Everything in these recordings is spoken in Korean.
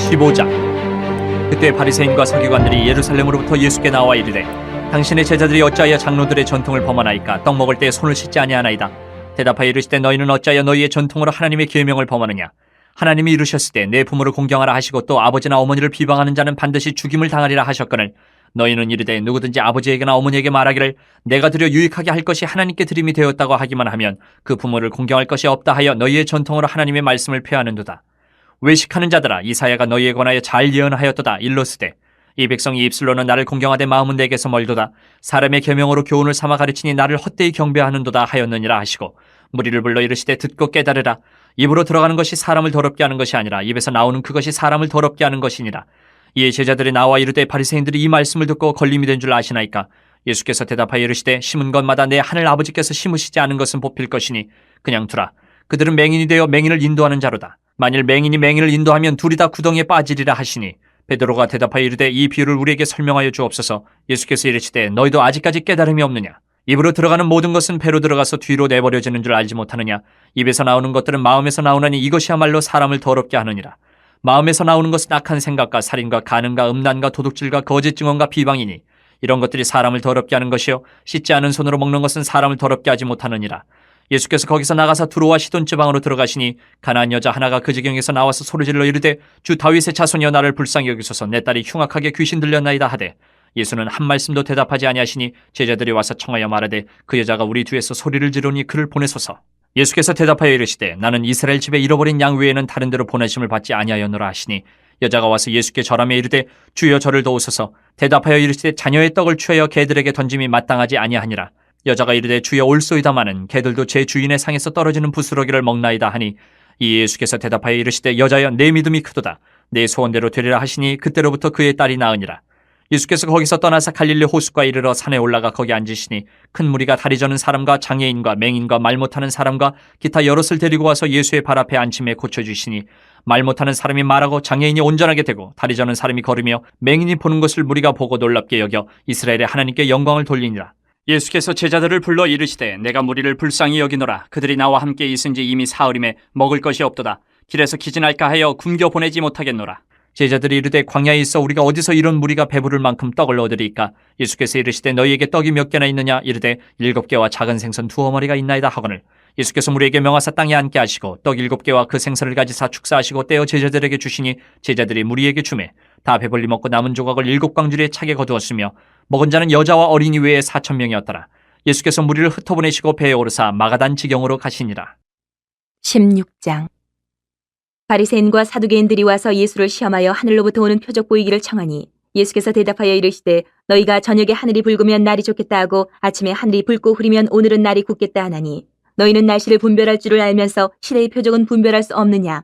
15장. 그때 바리새인과 서기관들이 예루살렘으로부터 예수께 나와 이르되 당신의 제자들이 어찌하여 장로들의 전통을 범하나이까? 떡 먹을 때 손을 씻지 아니하나이다. 대답하여 이르시되 너희는 어찌하여 너희의 전통으로 하나님의 계명을 범하느냐? 하나님이 이르셨을 때 내 부모를 공경하라 하시고 또 아버지나 어머니를 비방하는 자는 반드시 죽임을 당하리라 하셨거늘 너희는 이르되 누구든지 아버지에게나 어머니에게 말하기를 내가 드려 유익하게 할 것이 하나님께 드림이 되었다고 하기만 하면 그 부모를 공경할 것이 없다 하여 너희의 전통으로 하나님의 말씀을 폐하는도다. 외식하는 자들아, 이사야가 너희에 관하여 잘 예언하였도다. 일러스되 이 백성이 입술로는 나를 공경하되 마음은 내게서 멀도다. 사람의 계명으로 교훈을 삼아 가르치니 나를 헛되이 경배하는도다 하였느니라 하시고 무리를 불러 이르시되 듣고 깨달으라. 입으로 들어가는 것이 사람을 더럽게 하는 것이 아니라 입에서 나오는 그것이 사람을 더럽게 하는 것이니라. 이에 제자들이 나와 이르되 바리새인들이 이 말씀을 듣고 걸림이 된 줄 아시나이까? 예수께서 대답하여 이르시되 심은 것마다 내 하늘 아버지께서 심으시지 않은 것은 뽑힐 것이니 그냥 두라. 그들은 맹인이 되어 맹인을 인도하는 자로다. 만일 맹인이 맹인을 인도하면 둘이 다 구덩이에 빠지리라 하시니 베드로가 대답하여 이르되 이 비유를 우리에게 설명하여 주옵소서. 예수께서 이르시되 너희도 아직까지 깨달음이 없느냐? 입으로 들어가는 모든 것은 배로 들어가서 뒤로 내버려지는 줄 알지 못하느냐? 입에서 나오는 것들은 마음에서 나오나니 이것이야말로 사람을 더럽게 하느니라. 마음에서 나오는 것은 악한 생각과 살인과 간음과 음란과 도둑질과 거짓 증언과 비방이니 이런 것들이 사람을 더럽게 하는 것이요 씻지 않은 손으로 먹는 것은 사람을 더럽게 하지 못하느니라. 예수께서 거기서 나가사 두로와 시돈 지방으로 들어가시니 가나안 여자 하나가 그 지경에서 나와서 소리질러 이르되 주 다윗의 자손이여 나를 불쌍히 여기소서. 내 딸이 흉악하게 귀신 들렸나이다 하되 예수는 한 말씀도 대답하지 아니하시니 제자들이 와서 청하여 말하되 그 여자가 우리 뒤에서 소리를 지르니 그를 보내소서. 예수께서 대답하여 이르시되 나는 이스라엘 집에 잃어버린 양 외에는 다른 데로 보내심을 받지 아니하였노라 하시니 여자가 와서 예수께 절하며 이르되 주여 저를 도우소서. 대답하여 이르시되 자녀의 떡을 취하여 개들에게 던짐이 마땅하지 아니하니라. 여자가 이르되 주여 올소이다마는 개들도 제 주인의 상에서 떨어지는 부스러기를 먹나이다 하니 이 예수께서 대답하여 이르시되 여자여 내 믿음이 크도다. 내 소원대로 되리라 하시니 그때로부터 그의 딸이 나으니라. 예수께서 거기서 떠나서 갈릴리 호숫가에 이르러 산에 올라가 거기 앉으시니 큰 무리가 다리 저는 사람과 장애인과 맹인과 말 못하는 사람과 기타 여럿을 데리고 와서 예수의 발 앞에 앉힘에 고쳐주시니 말 못하는 사람이 말하고 장애인이 온전하게 되고 다리 저는 사람이 걸으며 맹인이 보는 것을 무리가 보고 놀랍게 여겨 이스라엘의 하나님께 영광을 돌리니라. 예수께서 제자들을 불러 이르시되 내가 무리를 불쌍히 여기노라. 그들이 나와 함께 있은 지 이미 사흘임에 먹을 것이 없도다. 길에서 기진할까 하여 굶겨 보내지 못하겠노라. 제자들이 이르되 광야에 있어 우리가 어디서 이런 무리가 배부를 만큼 떡을 얻으리이까? 예수께서 이르시되 너희에게 떡이 몇 개나 있느냐? 이르되 7개와 작은 생선 2어머니가 있나이다 하거늘 예수께서 무리에게 명하사 땅에 앉게 하시고 떡 7개와 그 생선을 가지사 축사하시고 떼어 제자들에게 주시니 제자들이 무리에게 주매 다 배불리 먹고 남은 조각을 7광주리에 차게 거두었으며 먹은 자는 여자와 어린이 외에 4,000명이었더라. 예수께서 무리를 흩어보내시고 배에 오르사 마가단 지경으로 가시니라. 16장. 바리새인과 사두개인들이 와서 예수를 시험하여 하늘로부터 오는 표적 보이기를 청하니 예수께서 대답하여 이르시되 너희가 저녁에 하늘이 붉으면 날이 좋겠다 하고 아침에 하늘이 붉고 흐리면 오늘은 날이 굳겠다 하나니 너희는 날씨를 분별할 줄을 알면서 시대의 표적은 분별할 수 없느냐?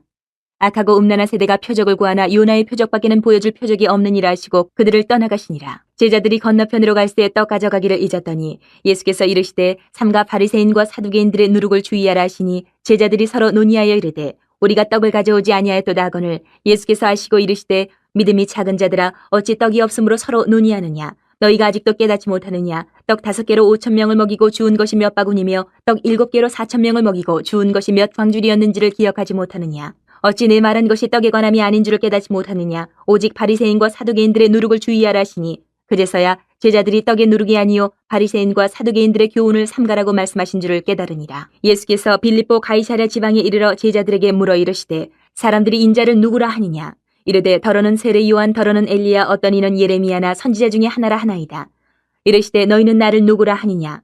악하고 음란한 세대가 표적을 구하나 요나의 표적밖에는 보여줄 표적이 없느니라 하시고 그들을 떠나가시니라. 제자들이 건너편으로 갈새 떡 가져가기를 잊었더니 예수께서 이르시되 삼가 바리새인과 사두개인들의 누룩을 주의하라 하시니 제자들이 서로 논의하여 이르되 우리가 떡을 가져오지 아니하였도다 하거늘 예수께서 아시고 이르시되 믿음이 작은 자들아 어찌 떡이 없으므로 서로 논의하느냐? 너희가 아직도 깨닫지 못하느냐? 떡 5개로 5,000명을 먹이고 주운 것이 몇 바구니며 떡 7개로 4,000명을 먹이고 주운 것이 몇 광줄이었는지를 기억하지 못하느냐? 어찌 내 말한 것이 떡에 관함이 아닌 줄을 깨닫지 못하느냐? 오직 바리새인과 사두개인들의 누룩을 주의하라 하시니 그제서야 제자들이 떡의 누룩이 아니요 바리새인과 사두개인들의 교훈을 삼가라고 말씀하신 줄을 깨달으니라. 예수께서 빌립보 가이사랴 지방에 이르러 제자들에게 물어 이르시되 사람들이 인자를 누구라 하느냐? 이르되 더러는 세례 요한 더러는 엘리야 어떤 이는 예레미야나 선지자 중에 하나라 하나이다. 이르시되 너희는 나를 누구라 하느냐?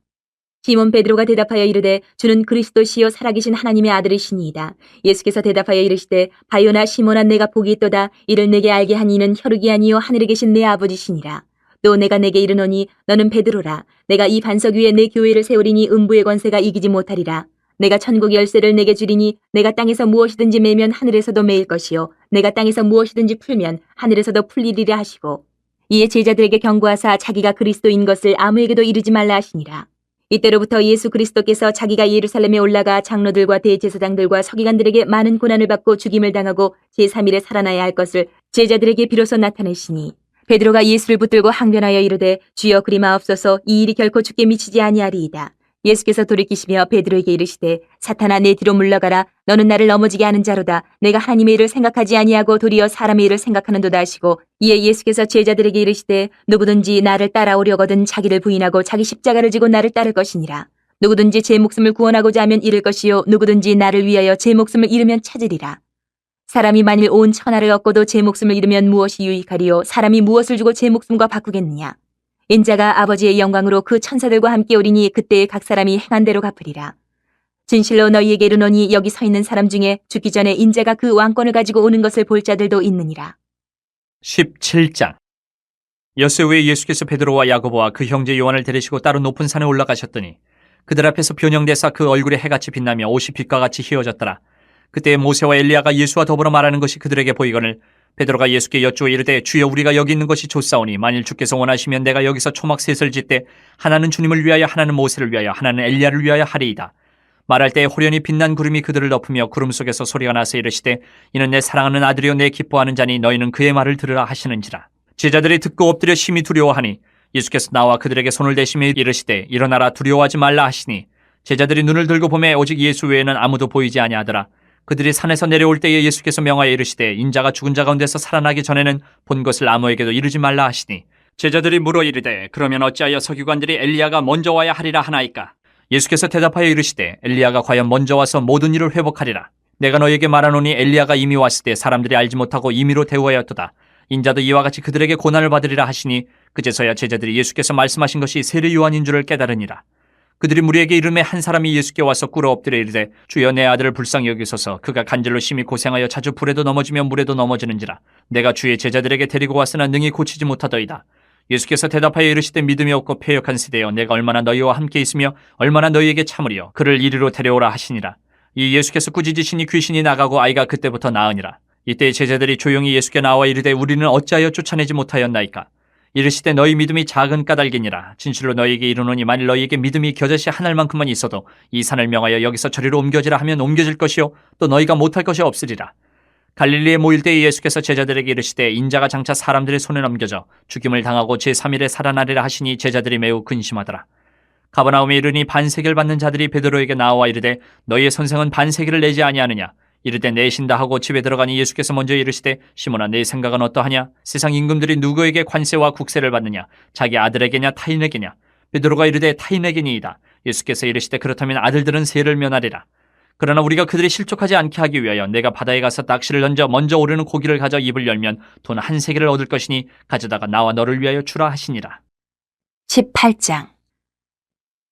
시몬 베드로가 대답하여 이르되 주는 그리스도시요 살아계신 하나님의 아들이시니이다. 예수께서 대답하여 이르시되 바요나 시몬아 내가 복이 있도다. 이를 내게 알게 한 이는 혈육이 아니요 하늘에 계신 내 아버지시니라. 또 내가 내게 이르노니 너는 베드로라. 내가 이 반석 위에 내 교회를 세우리니 음부의 권세가 이기지 못하리라. 내가 천국 열쇠를 내게 주리니 내가 땅에서 무엇이든지 매면 하늘에서도 매일 것이요 내가 땅에서 무엇이든지 풀면 하늘에서도 풀리리라 하시고 이에 제자들에게 경고하사 자기가 그리스도인 것을 아무에게도 이르지 말라 하시니라. 이때로부터 예수 그리스도께서 자기가 예루살렘에 올라가 장로들과 대제사장들과 서기관들에게 많은 고난을 받고 죽임을 당하고 제3일에 살아나야 할 것을 제자들에게 비로소 나타내시니 베드로가 예수를 붙들고 항변하여 이르되 주여 그리 마옵소서 이 일이 결코 주께 미치지 아니하리이다. 예수께서 돌이키시며 베드로에게 이르시되 사탄아 내 뒤로 물러가라. 너는 나를 넘어지게 하는 자로다. 내가 하나님의 일을 생각하지 아니하고 도리어 사람의 일을 생각하는도다 하시고, 이에 예수께서 제자들에게 이르시되 누구든지 나를 따라오려거든 자기를 부인하고 자기 십자가를 지고 나를 따를 것이니라. 누구든지 제 목숨을 구원하고자 하면 잃을 것이요 누구든지 나를 위하여 제 목숨을 잃으면 찾으리라. 사람이 만일 온 천하를 얻고도 제 목숨을 잃으면 무엇이 유익하리요? 사람이 무엇을 주고 제 목숨과 바꾸겠느냐? 인자가 아버지의 영광으로 그 천사들과 함께 오리니 그때에 각 사람이 행한 대로 갚으리라. 진실로 너희에게 이르노니 여기 서 있는 사람 중에 죽기 전에 인자가 그 왕권을 가지고 오는 것을 볼 자들도 있느니라. 17장. 엿새 후에 예수께서 베드로와 야고보와 그 형제 요한을 데리시고 따로 높은 산에 올라가셨더니 그들 앞에서 변형되사 그 얼굴에 해같이 빛나며 옷이 빛과 같이 휘어졌더라. 그때 모세와 엘리야가 예수와 더불어 말하는 것이 그들에게 보이거늘 베드로가 예수께 여쭈어 이르되 주여 우리가 여기 있는 것이 좋사오니 만일 주께서 원하시면 내가 여기서 초막 셋을 짓되 하나는 주님을 위하여 하나는 모세를 위하여 하나는 엘리야를 위하여 하리이다. 말할 때에 호련히 빛난 구름이 그들을 덮으며 구름 속에서 소리가 나서 이르시되 이는 내 사랑하는 아들이요 내 기뻐하는 자니 너희는 그의 말을 들으라 하시는지라. 제자들이 듣고 엎드려 심히 두려워하니 예수께서 나와 그들에게 손을 대시며 이르시되 일어나라 두려워하지 말라 하시니 제자들이 눈을 들고 보매 오직 예수 외에는 아무도 보이지 아니하더라. 그들이 산에서 내려올 때에 예수께서 명하여 이르시되 인자가 죽은 자 가운데서 살아나기 전에는 본 것을 아무에게도 이르지 말라 하시니 제자들이 물어 이르되 그러면 어찌하여 서기관들이 엘리야가 먼저 와야 하리라 하나이까? 예수께서 대답하여 이르시되 엘리야가 과연 먼저 와서 모든 일을 회복하리라. 내가 너에게 말하노니 엘리야가 이미 왔을 때 사람들이 알지 못하고 임의로 대우하였도다. 인자도 이와 같이 그들에게 고난을 받으리라 하시니 그제서야 제자들이 예수께서 말씀하신 것이 세례 요한인 줄을 깨달으니라. 그들이 무리에게 이르매 한 사람이 예수께 와서 꿇어 엎드려 이르되 주여 내 아들을 불쌍히 여기소서. 그가 간절로 심히 고생하여 자주 불에도 넘어지며 물에도 넘어지는지라. 내가 주의 제자들에게 데리고 왔으나 능히 고치지 못하더이다. 예수께서 대답하여 이르시되 믿음이 없고 패역한 세대여 내가 얼마나 너희와 함께 있으며 얼마나 너희에게 참으리요. 그를 이리로 데려오라 하시니라. 이 예수께서 꾸짖으시니 귀신이 나가고 아이가 그때부터 나으니라. 이때 제자들이 조용히 예수께 나와 이르되 우리는 어찌하여 쫓아내지 못하였나이까? 이르시되 너희 믿음이 작은 까닭이니라. 진실로 너희에게 이르노니 만일 너희에게 믿음이 겨자씨 한 알만큼만 있어도 이 산을 명하여 여기서 저리로 옮겨지라 하면 옮겨질 것이요 또 너희가 못할 것이 없으리라. 갈릴리에 모일 때에 예수께서 제자들에게 이르시되 인자가 장차 사람들의 손에 넘겨져 죽임을 당하고 제3일에 살아나리라 하시니 제자들이 매우 근심하더라. 가버나움에 이르니 반세계를 받는 자들이 베드로에게 나와 이르되 너희의 선생은 반세계를 내지 아니하느냐? 이르되 내신다 하고 집에 들어가니 예수께서 먼저 이르시되 시몬아 내 생각은 어떠하냐? 세상 임금들이 누구에게 관세와 국세를 받느냐? 자기 아들에게냐 타인에게냐? 베드로가 이르되 타인에게니이다. 예수께서 이르시되 그렇다면 아들들은 세를 면하리라. 그러나 우리가 그들이 실족하지 않게 하기 위하여 내가 바다에 가서 낚시를 던져 먼저 오르는 고기를 가져 입을 열면 돈 한 세겔을 얻을 것이니 가져다가 나와 너를 위하여 주라 하시니라. 18장.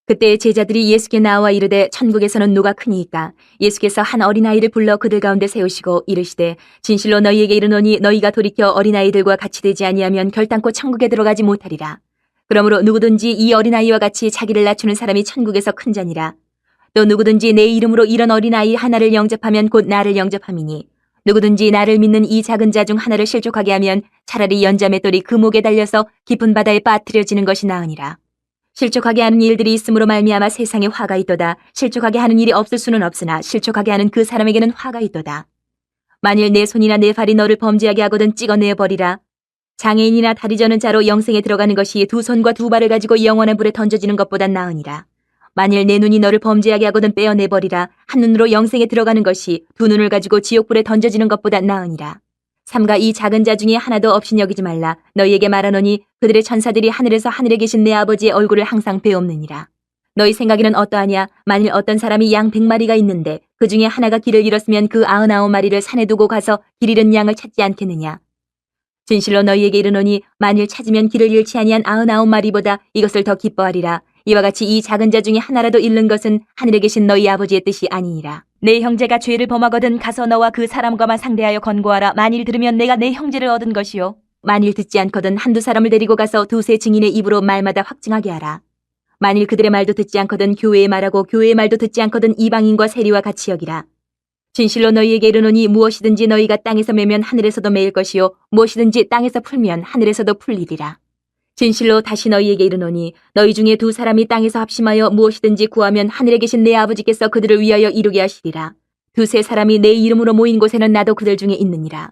그때 제자들이 예수께 나와 이르되 천국에서는 누가 크니이까? 예수께서 한 어린아이를 불러 그들 가운데 세우시고 이르시되 진실로 너희에게 이르노니 너희가 돌이켜 어린아이들과 같이 되지 아니하면 결단코 천국에 들어가지 못하리라. 그러므로 누구든지 이 어린아이와 같이 자기를 낮추는 사람이 천국에서 큰 자니라. 또 누구든지 내 이름으로 이런 어린아이 하나를 영접하면 곧 나를 영접함이니 누구든지 나를 믿는 이 작은 자 중 하나를 실족하게 하면 차라리 연자맷돌이 그 목에 달려서 깊은 바다에 빠뜨려지는 것이 나으니라. 실족하게 하는 일들이 있으므로 말미암아 세상에 화가 있도다. 실족하게 하는 일이 없을 수는 없으나 실족하게 하는 그 사람에게는 화가 있도다. 만일 내 손이나 내 발이 너를 범죄하게 하거든 찍어내어 버리라. 장애인이나 다리 저는 자로 영생에 들어가는 것이 두 손과 두 발을 가지고 영원한 불에 던져지는 것보단 나으니라. 만일 내 눈이 너를 범죄하게 하거든 빼어내 버리라. 한 눈으로 영생에 들어가는 것이 두 눈을 가지고 지옥불에 던져지는 것보다 나으니라. 삼가 이 작은 자 중에 하나도 없인 여기지 말라. 너희에게 말하노니 그들의 천사들이 하늘에서 하늘에 계신 내 아버지의 얼굴을 항상 배옵느니라. 너희 생각에는 어떠하냐? 만일 어떤 사람이 양 100마리가 있는데 그 중에 하나가 길을 잃었으면 그 99마리를 산에 두고 가서 길 잃은 양을 찾지 않겠느냐? 진실로 너희에게 이르노니 만일 찾으면 길을 잃지 아니한 99마리보다 이것을 더 기뻐하리라. 이와 같이 이 작은 자 중에 하나라도 잃는 것은 하늘에 계신 너희 아버지의 뜻이 아니니라. 내 형제가 죄를 범하거든 가서 너와 그 사람과만 상대하여 권고하라. 만일 들으면 내가 내 형제를 얻은 것이요. 만일 듣지 않거든 한두 사람을 데리고 가서 두세 증인의 입으로 말마다 확증하게 하라. 만일 그들의 말도 듣지 않거든 교회의 말하고 교회의 말도 듣지 않거든 이방인과 세리와 같이 여기라. 진실로 너희에게 이르노니 무엇이든지 너희가 땅에서 매면 하늘에서도 매일 것이요 무엇이든지 땅에서 풀면 하늘에서도 풀리리라. 진실로 다시 너희에게 이르노니 너희 중에 두 사람이 땅에서 합심하여 무엇이든지 구하면 하늘에 계신 내 아버지께서 그들을 위하여 이루게 하시리라. 두세 사람이 내 이름으로 모인 곳에는 나도 그들 중에 있느니라.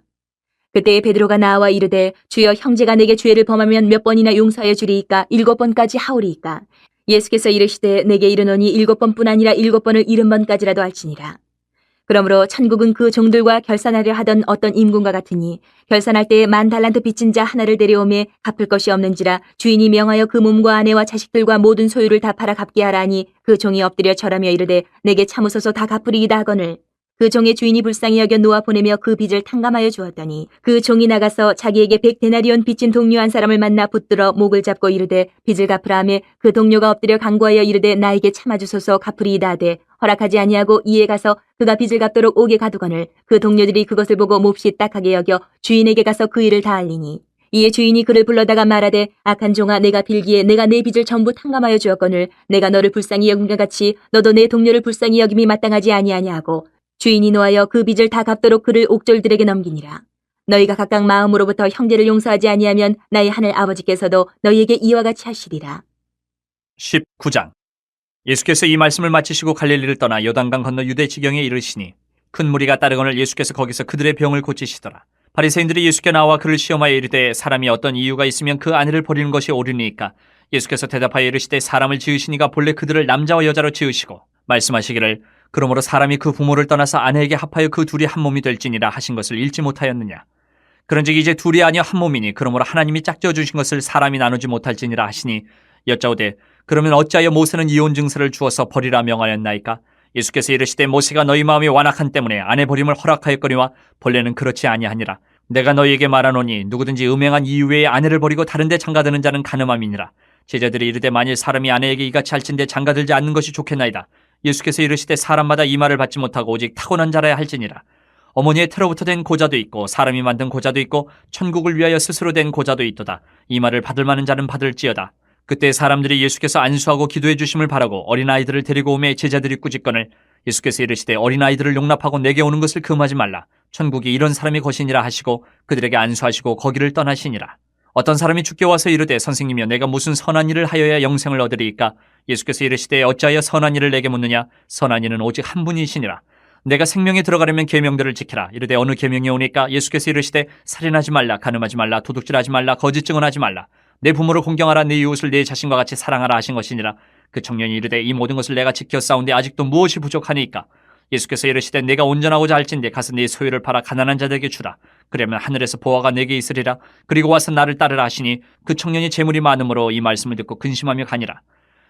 그때 베드로가 나와 이르되 주여 형제가 내게 죄를 범하면 몇 번이나 용서하여 주리이까? 7번까지 하오리이까? 예수께서 이르시되 내게 이르노니 7번뿐 아니라 7번을 70번까지라도 할지니라. 그러므로 천국은 그 종들과 결산하려 하던 어떤 임금과 같으니 결산할 때에 10,000달란트 빚진 자 하나를 데려오매 갚을 것이 없는지라 주인이 명하여 그 몸과 아내와 자식들과 모든 소유를 다 팔아 갚게 하라 하니 그 종이 엎드려 절하며 이르되 내게 참으소서 다 갚으리이다 하거늘 그 종의 주인이 불쌍히 여겨 놓아 보내며 그 빚을 탕감하여 주었더니 그 종이 나가서 자기에게 100데나리온 빚진 동료 한 사람을 만나 붙들어 목을 잡고 이르되 빚을 갚으라 하매 그 동료가 엎드려 간구하여 이르되 나에게 참아주소서 갚으리이다 하되 허락하지 아니하고 이에 가서 그가 빚을 갚도록 옥에 가두거늘 그 동료들이 그것을 보고 몹시 딱하게 여겨 주인에게 가서 그 일을 다 알리니 이에 주인이 그를 불러다가 말하되 악한 종아 내가 빌기에 내가 내 빚을 전부 탕감하여 주었거늘 내가 너를 불쌍히 여김과 같이 너도 내 동료를 불쌍히 여김이 마땅하지 아니하냐 하고 주인이 노하여 그 빚을 다 갚도록 그를 옥졸들에게 넘기니라. 너희가 각각 마음으로부터 형제를 용서하지 아니하면 나의 하늘 아버지께서도 너희에게 이와 같이 하시리라. 19장. 예수께서 이 말씀을 마치시고 갈릴리를 떠나 요단강 건너 유대 지경에 이르시니 큰 무리가 따르거늘 예수께서 거기서 그들의 병을 고치시더라. 바리새인들이 예수께 나와 그를 시험하여 이르되 사람이 어떤 이유가 있으면 그 아내를 버리는 것이 옳으니까. 예수께서 대답하여 이르시되 사람을 지으시니가 본래 그들을 남자와 여자로 지으시고 말씀하시기를 그러므로 사람이 그 부모를 떠나서 아내에게 합하여 그 둘이 한 몸이 될지니라 하신 것을 읽지 못하였느냐. 그런즉 이제 둘이 아니여 한 몸이니 그러므로 하나님이 짝지어 주신 것을 사람이 나누지 못할지니라 하시니 여짜오되 그러면 어찌하여 모세는 이혼 증서를 주어서 버리라 명하였나이까. 예수께서 이르시되 모세가 너희 마음이 완악한 때문에 아내 버림을 허락하였거니와 본래는 그렇지 아니하니라. 내가 너희에게 말하노니 누구든지 음행한 이유 외에 아내를 버리고 다른 데 장가드는 자는 간음함이니라. 제자들이 이르되 만일 사람이 아내에게 이같이 할진대 장가들지 않는 것이 좋겠나이다. 예수께서 이르시되 사람마다 이 말을 받지 못하고 오직 타고난 자라야 할지니라. 어머니의 태로부터 된 고자도 있고 사람이 만든 고자도 있고 천국을 위하여 스스로 된 고자도 있도다. 이 말을 받을 만한 자는 받을지어다. 그때 사람들이 예수께서 안수하고 기도해 주심을 바라고 어린아이들을 데리고 오매 제자들이 꾸짖거늘 예수께서 이르시되 어린아이들을 용납하고 내게 오는 것을 금하지 말라. 천국이 이런 사람이 것이니라 하시고 그들에게 안수하시고 거기를 떠나시니라. 어떤 사람이 주께 와서 이르되 선생님이여 내가 무슨 선한 일을 하여야 영생을 얻으리이까. 예수께서 이르시되 어찌하여 선한 일을 내게 묻느냐. 선한 이는 오직 한 분이시니라. 내가 생명에 들어가려면 계명들을 지키라. 이르되 어느 계명이 오니까. 예수께서 이르시되 살인하지 말라, 간음하지 말라, 도둑질하지 말라, 거짓 증언하지 말라, 내 부모를 공경하라, 내 이웃을 내 자신과 같이 사랑하라 하신 것이니라. 그 청년이 이르되 이 모든 것을 내가 지켜 싸운데 아직도 무엇이 부족하니까. 예수께서 이르시되 내가 온전하고자 할진대 가서 네 소유를 팔아 가난한 자들에게 주라. 그러면 하늘에서 보화가 내게 있으리라. 그리고 와서 나를 따르라 하시니 그 청년이 재물이 많으므로 이 말씀을 듣고 근심하며 가니라.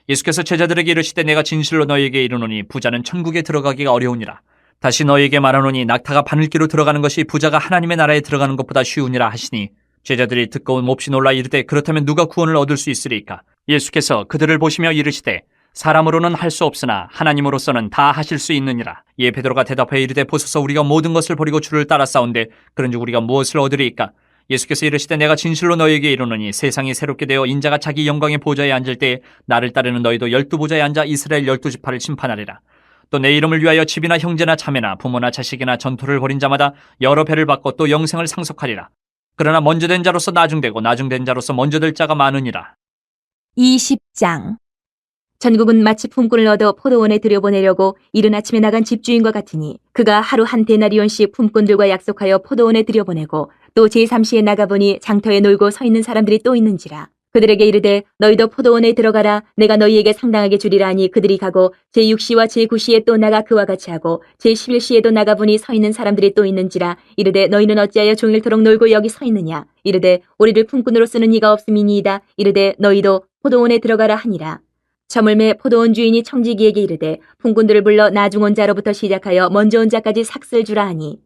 예수께서 제자들에게 이르시되 내가 진실로 너희에게 이르노니 부자는 천국에 들어가기가 어려우니라. 다시 너희에게 말하노니 낙타가 바늘기로 들어가는 것이 부자가 하나님의 나라에 들어가는 것보다 쉬우니라 하시니 제자들이 듣고 몹시 놀라 이르되 그렇다면 누가 구원을 얻을 수 있으리까. 예수께서 그들을 보시며 이르시되 사람으로는 할 수 없으나 하나님으로서는 다 하실 수 있느니라. 이에 베드로가 대답하여 이르되 보소서 우리가 모든 것을 버리고 주를 따라 싸운데 그런즉 우리가 무엇을 얻으리이까. 예수께서 이르시되 내가 진실로 너희에게 이르노니 세상이 새롭게 되어 인자가 자기 영광의 보좌에 앉을 때에 나를 따르는 너희도 12보좌에 앉아 이스라엘 12지파를 심판하리라. 또 내 이름을 위하여 집이나 형제나 자매나 부모나 자식이나 전토를 벌인 자마다 여러 배를 받고 또 영생을 상속하리라. 그러나 먼저 된 자로서 나중되고 나중된 자로서 먼저 될 자가 많으니라. 20장. 전국은 마치 품꾼을 얻어 포도원에 들여보내려고 이른 아침에 나간 집주인과 같으니 그가 하루 한 데나리온씩 품꾼들과 약속하여 포도원에 들여보내고 또 제3시에 나가보니 장터에 놀고 서 있는 사람들이 또 있는지라. 그들에게 이르되 너희도 포도원에 들어가라. 내가 너희에게 상당하게 주리라 하니 그들이 가고 제6시와 제9시에 또 나가 그와 같이 하고 제11시에도 나가보니 서 있는 사람들이 또 있는지라. 이르되 너희는 어찌하여 종일토록 놀고 여기 서 있느냐. 이르되 우리를 품꾼으로 쓰는 이가 없음이니이다. 이르되 너희도 포도원에 들어가라 하니라. 저물매 포도원 주인이 청지기에게 이르되 품꾼들을 불러 나중 온 자로부터 시작하여 먼저 온 자까지 삭슬 주라 하니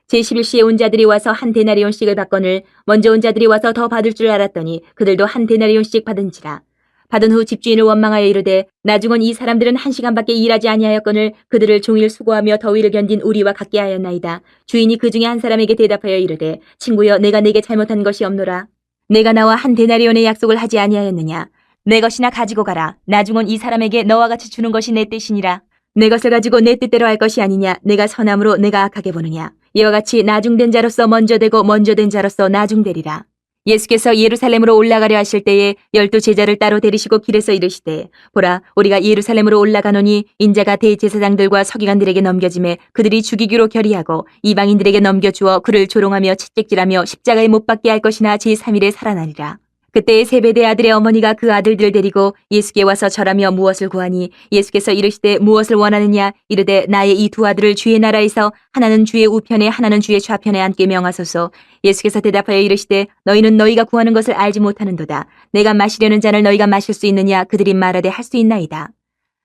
제11시에 온 자들이 와서 한 데나리온씩을 받거늘 먼저 온 자들이 와서 더 받을 줄 알았더니 그들도 한 데나리온씩 받은지라. 받은 후 집주인을 원망하여 이르되 나중 온 이 사람들은 1시간밖에 일하지 아니하였거늘 그들을 종일 수고하며 더위를 견딘 우리와 같게 하였나이다. 주인이 그 중에 한 사람에게 대답하여 이르되 친구여 내가 네게 잘못한 것이 없노라. 내가 나와 한 데나리온의 약속을 하지 아니하였느냐. 내 것이나 가지고 가라. 나중 온 이 사람에게 너와 같이 주는 것이 내 뜻이니라. 내 것을 가지고 내 뜻대로 할 것이 아니냐. 내가 선함으로 내가 악하게 보느냐. 이와 같이 나중된 자로서 먼저 되고 먼저 된 자로서 나중되리라. 예수께서 예루살렘으로 올라가려 하실 때에 12 제자를 따로 데리시고 길에서 이르시되 보라 우리가 예루살렘으로 올라가노니 인자가 대제사장들과 서기관들에게 넘겨짐에 그들이 죽이기로 결의하고 이방인들에게 넘겨주어 그를 조롱하며 채찍질하며 십자가에 못 박게 할 것이나 제3일에 살아나리라. 그때 세베대 아들의 어머니가 그 아들들을 데리고 예수께 와서 절하며 무엇을 구하니 예수께서 이르시되 무엇을 원하느냐 이르되 나의 이 두 아들을 주의 나라에서 하나는 주의 우편에 하나는 주의 좌편에 앉게 명하소서. 예수께서 대답하여 이르시되 너희는 너희가 구하는 것을 알지 못하는도다. 내가 마시려는 잔을 너희가 마실 수 있느냐 그들이 말하되 할 수 있나이다.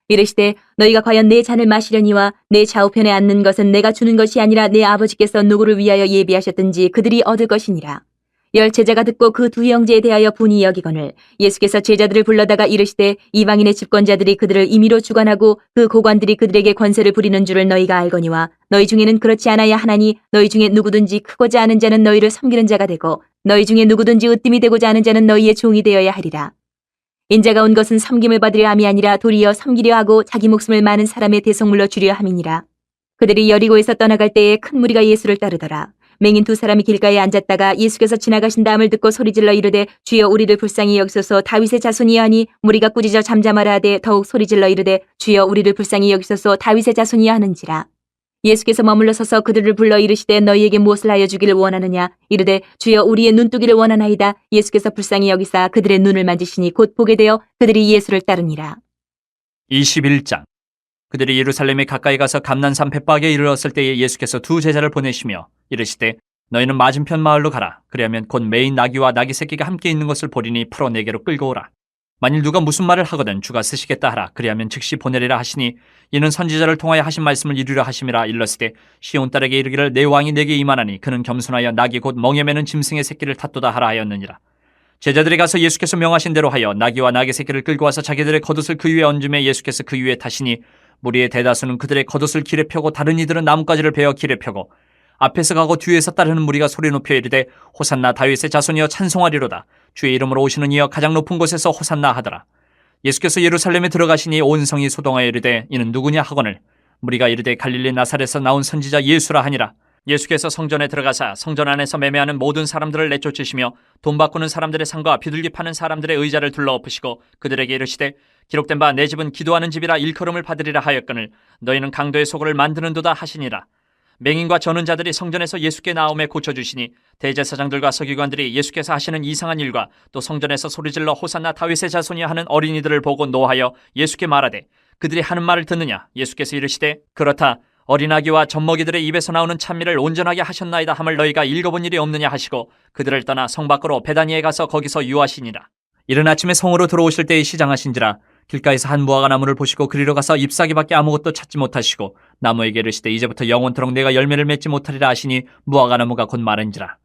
이르시되 너희가 과연 내 잔을 마시려니와 내 좌우편에 앉는 것은 내가 주는 것이 아니라 내 아버지께서 누구를 위하여 예비하셨든지 그들이 얻을 것이니라. 열 제자가 듣고 그 두 형제에 대하여 분이 여기거늘 예수께서 제자들을 불러다가 이르시되 이방인의 집권자들이 그들을 임의로 주관하고 그 고관들이 그들에게 권세를 부리는 줄을 너희가 알거니와 너희 중에는 그렇지 않아야 하나니 너희 중에 누구든지 크고자 하는 자는 너희를 섬기는 자가 되고 너희 중에 누구든지 으뜸이 되고자 하는 자는 너희의 종이 되어야 하리라. 인자가 온 것은 섬김을 받으려 함이 아니라 도리어 섬기려 하고 자기 목숨을 많은 사람의 대속물로 주려 함이니라. 그들이 여리고에서 떠나갈 때에 큰 무리가 예수를 따르더라. 맹인 두 사람이 길가에 앉았다가 예수께서 지나가신 다음을 듣고 소리질러 이르되 주여 우리를 불쌍히 여기소서. 다윗의 자손이여 하니 무리가 꾸짖어 잠잠하라 하되 더욱 소리질러 이르되 주여 우리를 불쌍히 여기소서. 다윗의 자손이여 하는지라. 예수께서 머물러 서서 그들을 불러 이르시되 너희에게 무엇을 하여 주기를 원하느냐 이르되 주여 우리의 눈뜨기를 원하나이다. 예수께서 불쌍히 여기사 그들의 눈을 만지시니 곧 보게 되어 그들이 예수를 따르니라. 21장. 그들이 예루살렘에 가까이 가서 감난산 벳박에 이르렀을 때에 예수께서 두 제자를 보내시며 이르시되 너희는 맞은편 마을로 가라. 그리하면 곧 매인 나귀와 나귀 새끼가 함께 있는 것을 보리니 풀어 내게로 끌고 오라. 만일 누가 무슨 말을 하거든 주가 쓰시겠다 하라. 그리하면 즉시 보내리라 하시니 이는 선지자를 통하여 하신 말씀을 이루려 하심이라. 일렀으되 시온 딸에게 이르기를 내 왕이 내게 임하나니 그는 겸손하여 나귀 곧 멍에 매는 짐승의 새끼를 탓도다 하라 하였느니라. 제자들이 가서 예수께서 명하신 대로 하여 나귀와 나귀 새끼를 끌고 와서 자기들의 겉옷을 그 위에 얹음에 예수께서 그 위에 타시니 무리의 대다수는 그들의 겉옷을 길에 펴고 다른 이들은 나뭇가지를 베어 길에 펴고 앞에서 가고 뒤에서 따르는 무리가 소리 높여 이르되 호산나 다윗의 자손이여 찬송하리로다. 주의 이름으로 오시는 이여 가장 높은 곳에서 호산나 하더라. 예수께서 예루살렘에 들어가시니 온 성이 소동하여 이르되 이는 누구냐 하거늘 무리가 이르되 갈릴리 나사렛에서 나온 선지자 예수라 하니라. 예수께서 성전에 들어가사 성전 안에서 매매하는 모든 사람들을 내쫓으시며 돈 바꾸는 사람들의 상과 비둘기 파는 사람들의 의자를 둘러엎으시고 그들에게 이르시되 기록된 바 내 집은 기도하는 집이라 일컬음을 받으리라 하였거늘 너희는 강도의 소굴을 만드는도다 하시니라. 맹인과 저는 자들이 성전에서 예수께 나옴에 고쳐주시니 대제사장들과 서기관들이 예수께서 하시는 이상한 일과 또 성전에서 소리질러 호산나 다윗의 자손이야 하는 어린이들을 보고 노하여 예수께 말하되 그들이 하는 말을 듣느냐. 예수께서 이르시되 그렇다. 어린아기와 젖먹이들의 입에서 나오는 찬미를 온전하게 하셨나이다 함을 너희가 읽어본 일이 없느냐 하시고 그들을 떠나 성 밖으로 베다니에 가서 거기서 유하시니라. 이른 아침에 성으로 들어오실 때에 시장하신지라. 길가에서 한 무화과 나무를 보시고 그리로 가서 잎사귀밖에 아무것도 찾지 못하시고 나무에게 이르시되 이제부터 영원토록 내가 열매를 맺지 못하리라 하시니 무화과 나무가 곧 마른지라.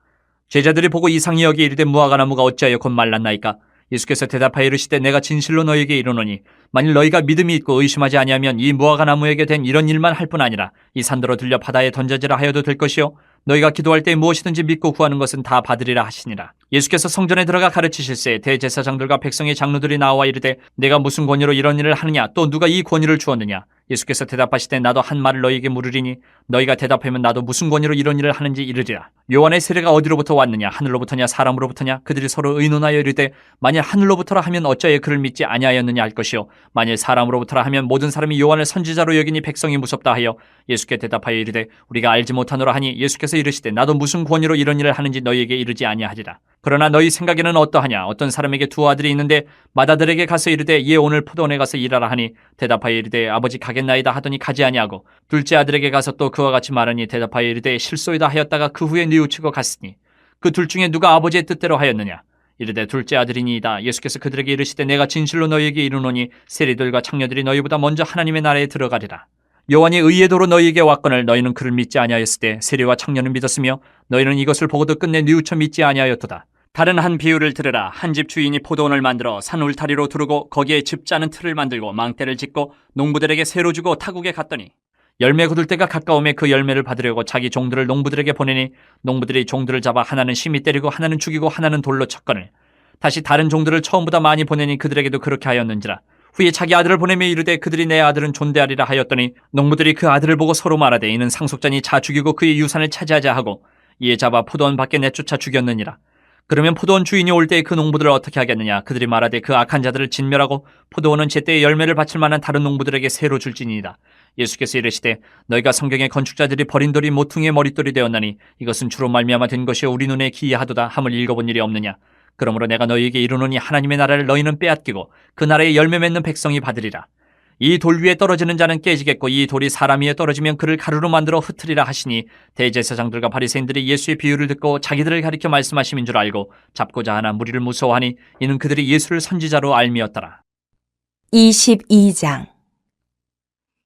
제자들이 보고 이상히 여기 이르되 무화과 나무가 어찌하여 곧 말랐나이까. 예수께서 대답하여 이르시되 내가 진실로 너희에게 이르노니 만일 너희가 믿음이 있고 의심하지 아니하면 이 무화과 나무에게 된 이런 일만 할 뿐 아니라 이 산더러 들려 바다에 던져지라 하여도 될 것이요 너희가 기도할 때 무엇이든지 믿고 구하는 것은 다 받으리라 하시니라. 예수께서 성전에 들어가 가르치실새 대제사장들과 백성의 장로들이 나와 이르되 내가 무슨 권위로 이런 일을 하느냐 또 누가 이 권위를 주었느냐. 예수께서 대답하시되 나도 한 말을 너희에게 물으리니 너희가 대답하면 나도 무슨 권위로 이런 일을 하는지 이르리라. 요한의 세례가 어디로부터 왔느냐 하늘로부터냐 사람으로부터냐. 그들이 서로 의논하여 이르되 만일 하늘로부터라 하면 어찌하여 그를 믿지 아니하였느냐 할 것이요 만일 사람으로부터라 하면 모든 사람이 요한을 선지자로 여기니 백성이 무섭다 하여 예수께 대답하여 이르되 우리가 알지 못하노라 하니 예수께서 이르시되 나도 무슨 권위로 이런 일을 하는지 너희에게 이르지 아니하리라. 그러나 너희 생각에는 어떠하냐. 어떤 사람에게 두 아들이 있는데 맏아들에게 가서 이르되 얘 오늘 포도원에 가서 일하라 하니 대답하여 이르되 아버지 가겠나이다 하더니 가지 아니하고 둘째 아들에게 가서 또 그와 같이 말하니 대답하여 이르되 실소이다 하였다가 그 후에 뉘우치고 갔으니 그 둘 중에 누가 아버지의 뜻대로 하였느냐. 이르되 둘째 아들이니이다. 예수께서 그들에게 이르시되 내가 진실로 너희에게 이르노니 세리들과 창녀들이 너희보다 먼저 하나님의 나라에 들어가리라. 요한이 의의 도로 너희에게 왔거늘 너희는 그를 믿지 아니하였을 때 세리와 창녀는 믿었으며 너희는 이것을 보고도 끝내 뉘우쳐 믿지 아니하였도다. 다른 한 비유를 들으라. 한 집 주인이 포도원을 만들어 산 울타리로 두르고 거기에 집 짜는 틀을 만들고 망대를 짓고 농부들에게 새로 주고 타국에 갔더니 열매 거둘 때가 가까움에 그 열매를 받으려고 자기 종들을 농부들에게 보내니 농부들이 종들을 잡아 하나는 심히 때리고 하나는 죽이고 하나는 돌로 쳤거늘 다시 다른 종들을 처음보다 많이 보내니 그들에게도 그렇게 하였는지라. 후에 자기 아들을 보내며 이르되 그들이 내 아들은 존대하리라 하였더니 농부들이 그 아들을 보고 서로 말하되 이는 상속자니 자 죽이고 그의 유산을 차지하자 하고 이에 잡아 포도원 밖에 내쫓아 죽였느니라. 그러면 포도원 주인이 올 때에 그 농부들을 어떻게 하겠느냐. 그들이 말하되 그 악한 자들을 진멸하고 포도원은 제때에 열매를 바칠 만한 다른 농부들에게 새로 줄지니이다. 예수께서 이르시되 너희가 성경의 건축자들이 버린 돌이 모퉁이의 머릿돌이 되었나니 이것은 주로 말미암아 된 것이요 우리 눈에 기이하도다 함을 읽어본 일이 없느냐. 그러므로 내가 너희에게 이르노니 하나님의 나라를 너희는 빼앗기고 그 나라에 열매 맺는 백성이 받으리라. 이 돌 위에 떨어지는 자는 깨지겠고 이 돌이 사람 위에 떨어지면 그를 가루로 만들어 흩으리라 하시니 대제사장들과 바리새인들이 예수의 비유를 듣고 자기들을 가리켜 말씀하심인 줄 알고 잡고자 하나 무리를 무서워하니 이는 그들이 예수를 선지자로 알미었더라. 22장.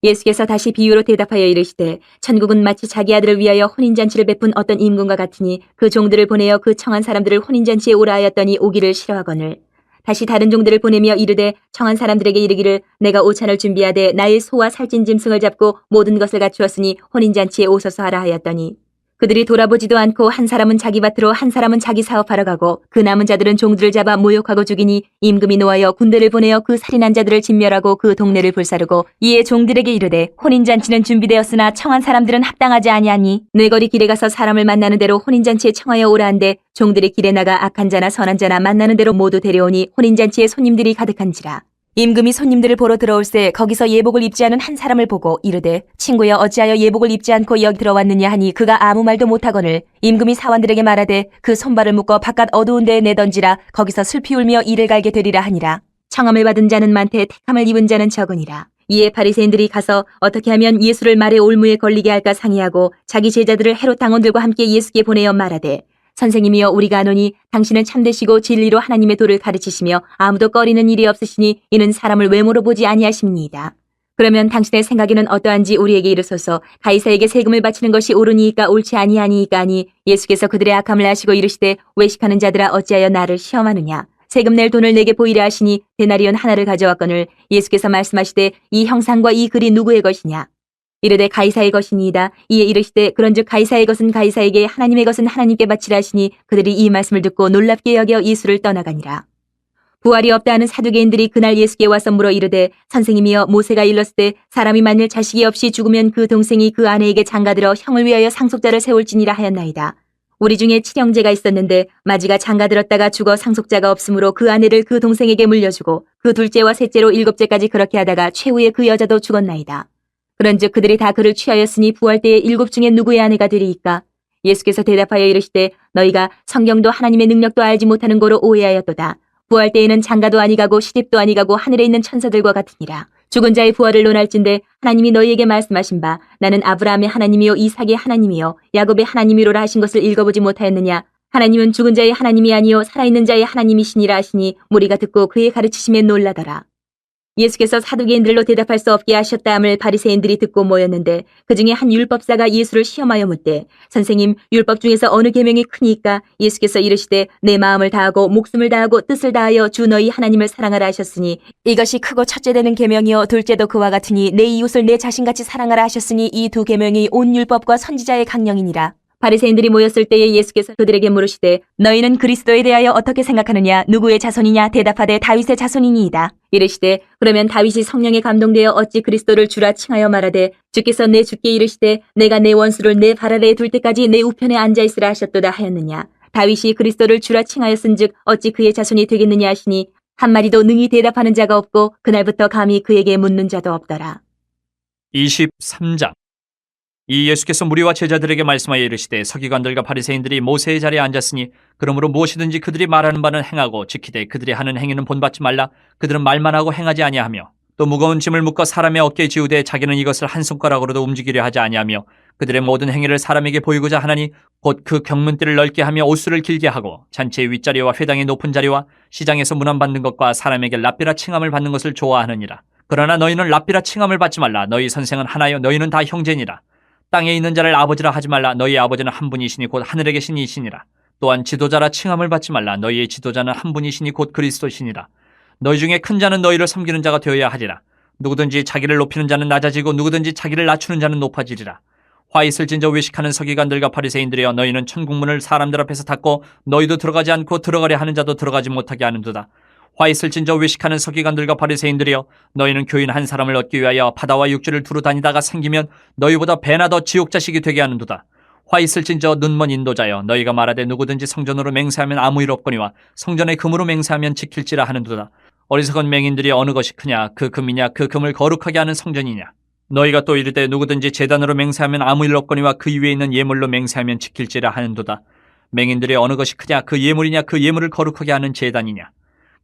예수께서 다시 비유로 대답하여 이르시되 천국은 마치 자기 아들을 위하여 혼인잔치를 베푼 어떤 임금과 같으니 그 종들을 보내어 그 청한 사람들을 혼인잔치에 오라 하였더니 오기를 싫어하거늘 다시 다른 종들을 보내며 이르되 청한 사람들에게 이르기를 내가 오찬을 준비하되 나의 소와 살찐 짐승을 잡고 모든 것을 갖추었으니 혼인잔치에 오소서 하라 하였더니 그들이 돌아보지도 않고 한 사람은 자기 밭으로 한 사람은 자기 사업하러 가고 그 남은 자들은 종들을 잡아 모욕하고 죽이니 임금이 노하여 군대를 보내어 그 살인한 자들을 진멸하고 그 동네를 불사르고 이에 종들에게 이르되 혼인잔치는 준비되었으나 청한 사람들은 합당하지 아니하니 뇌거리 길에 가서 사람을 만나는 대로 혼인잔치에 청하여 오라 한데 종들이 길에 나가 악한 자나 선한 자나 만나는 대로 모두 데려오니 혼인잔치에 손님들이 가득한지라. 임금이 손님들을 보러 들어올새 거기서 예복을 입지 않은 한 사람을 보고 이르되 친구여 어찌하여 예복을 입지 않고 여기 들어왔느냐 하니 그가 아무 말도 못하거늘 임금이 사원들에게 말하되 그 손발을 묶어 바깥 어두운 데에 내던지라 거기서 슬피 울며 이를 갈게 되리라 하니라. 청함을 받은 자는 많되 택함을 입은 자는 적으니라. 이에 바리새인들이 가서 어떻게 하면 예수를 말의 올무에 걸리게 할까 상의하고 자기 제자들을 헤롯 당원들과 함께 예수께 보내어 말하되 선생님이여 우리가 아노니 당신은 참되시고 진리로 하나님의 도를 가르치시며 아무도 꺼리는 일이 없으시니 이는 사람을 외모로 보지 아니하십니다. 그러면 당신의 생각에는 어떠한지 우리에게 이르소서. 가이사에게 세금을 바치는 것이 옳으니이까 옳지 아니하니이까 하니 예수께서 그들의 악함을 아시고 이르시되 외식하는 자들아 어찌하여 나를 시험하느냐. 세금 낼 돈을 내게 보이라 하시니 데나리온 하나를 가져왔거늘 예수께서 말씀하시되 이 형상과 이 글이 누구의 것이냐. 이르되 가이사의 것이니이다. 이에 이르시되 그런즉 가이사의 것은 가이사에게 하나님의 것은 하나님께 바치라 하시니 그들이 이 말씀을 듣고 놀랍게 여겨 예수를 떠나가니라. 부활이 없다 하는 사두개인들이 그날 예수께 와서 물어 이르되 선생님이여 모세가 일렀을 때 사람이 만일 자식이 없이 죽으면 그 동생이 그 아내에게 장가들어 형을 위하여 상속자를 세울지니라 하였나이다. 우리 중에 칠형제가 있었는데 마지가 장가들었다가 죽어 상속자가 없으므로 그 아내를 그 동생에게 물려주고 그 둘째와 셋째로 일곱째까지 그렇게 하다가 최후에 그 여자도 죽었나이다. 그런즉 그들이 다 그를 취하였으니 부활 때에 일곱 중에 누구의 아내가 되리이까? 예수께서 대답하여 이르시되 너희가 성경도 하나님의 능력도 알지 못하는 고로 오해하였도다. 부활 때에는 장가도 아니가고 시집도 아니가고 하늘에 있는 천사들과 같으니라. 죽은 자의 부활을 논할진대 하나님이 너희에게 말씀하신 바 나는 아브라함의 하나님이요 이삭의 하나님이요 야곱의 하나님이로라 하신 것을 읽어보지 못하였느냐. 하나님은 죽은 자의 하나님이 아니요 살아있는 자의 하나님이시니라 하시니 무리가 듣고 그의 가르치심에 놀라더라. 예수께서 사두개인들로 대답할 수 없게 하셨다 함을 바리새인들이 듣고 모였는데 그중에 한 율법사가 예수를 시험하여 묻되 선생님 율법 중에서 어느 계명이 크니까? 예수께서 이르시되 내 마음을 다하고 목숨을 다하고 뜻을 다하여 주 너희 하나님을 사랑하라 하셨으니 이것이 크고 첫째 되는 계명이요 둘째도 그와 같으니 내 이웃을 내 자신같이 사랑하라 하셨으니 이 두 계명이 온 율법과 선지자의 강령이니라. 바리새인들이 모였을 때에 예수께서 그들에게 물으시되 너희는 그리스도에 대하여 어떻게 생각하느냐. 누구의 자손이냐. 대답하되 다윗의 자손이니이다. 이르시되 그러면 다윗이 성령에 감동되어 어찌 그리스도를 주라 칭하여 말하되 주께서 내 주께 이르시되 내가 내 원수를 내 발 아래에 둘 때까지 내 우편에 앉아있으라 하셨도다 하였느냐. 다윗이 그리스도를 주라 칭하였은즉 어찌 그의 자손이 되겠느냐 하시니 한마디도 능히 대답하는 자가 없고 그날부터 감히 그에게 묻는 자도 없더라. 23장. 이 예수께서 무리와 제자들에게 말씀하여 이르시되 서기관들과 바리새인들이 모세의 자리에 앉았으니 그러므로 무엇이든지 그들이 말하는 바는 행하고 지키되 그들이 하는 행위는 본받지 말라. 그들은 말만 하고 행하지 아니하며 또 무거운 짐을 묶어 사람의 어깨에 지우되 자기는 이것을 한 손가락으로도 움직이려 하지 아니하며 그들의 모든 행위를 사람에게 보이고자 하나니 곧 그 경문띠를 넓게 하며 옷수를 길게 하고 잔치의 윗자리와 회당의 높은 자리와 시장에서 문안받는 것과 사람에게 랍비라 칭함을 받는 것을 좋아하느니라. 그러나 너희는 랍비라 칭함을 받지 말라. 너희 선생은 하나요 너희는 다 형제니라. 땅에 있는 자를 아버지라 하지 말라. 너희의 아버지는 한 분이시니 곧 하늘에 계신 이시니라. 또한 지도자라 칭함을 받지 말라. 너희의 지도자는 한 분이시니 곧 그리스도시니라. 너희 중에 큰 자는 너희를 섬기는 자가 되어야 하리라. 누구든지 자기를 높이는 자는 낮아지고 누구든지 자기를 낮추는 자는 높아지리라. 화 있을진저 외식하는 서기관들과 바리새인들이여 너희는 천국문을 사람들 앞에서 닫고 너희도 들어가지 않고 들어가려 하는 자도 들어가지 못하게 하는도다. 화 있을진저 외식하는 서기관들과 바리새인들이여 너희는 교인 한 사람을 얻기 위하여 바다와 육지를 두루 다니다가 생기면 너희보다 배나 더 지옥 자식이 되게 하는도다. 화 있을진저 눈먼 인도자여 너희가 말하되 누구든지 성전으로 맹세하면 아무 일 없거니와 성전의 금으로 맹세하면 지킬지라 하는도다. 어리석은 맹인들이 어느 것이 크냐. 그 금이냐 그 금을 거룩하게 하는 성전이냐. 너희가 또 이르되 누구든지 제단으로 맹세하면 아무 일 없거니와 그 위에 있는 예물로 맹세하면 지킬지라 하는도다. 맹인들의 어느 것이 크냐? 그 예물이냐? 그 예물을 거룩하게 하는 제단이냐?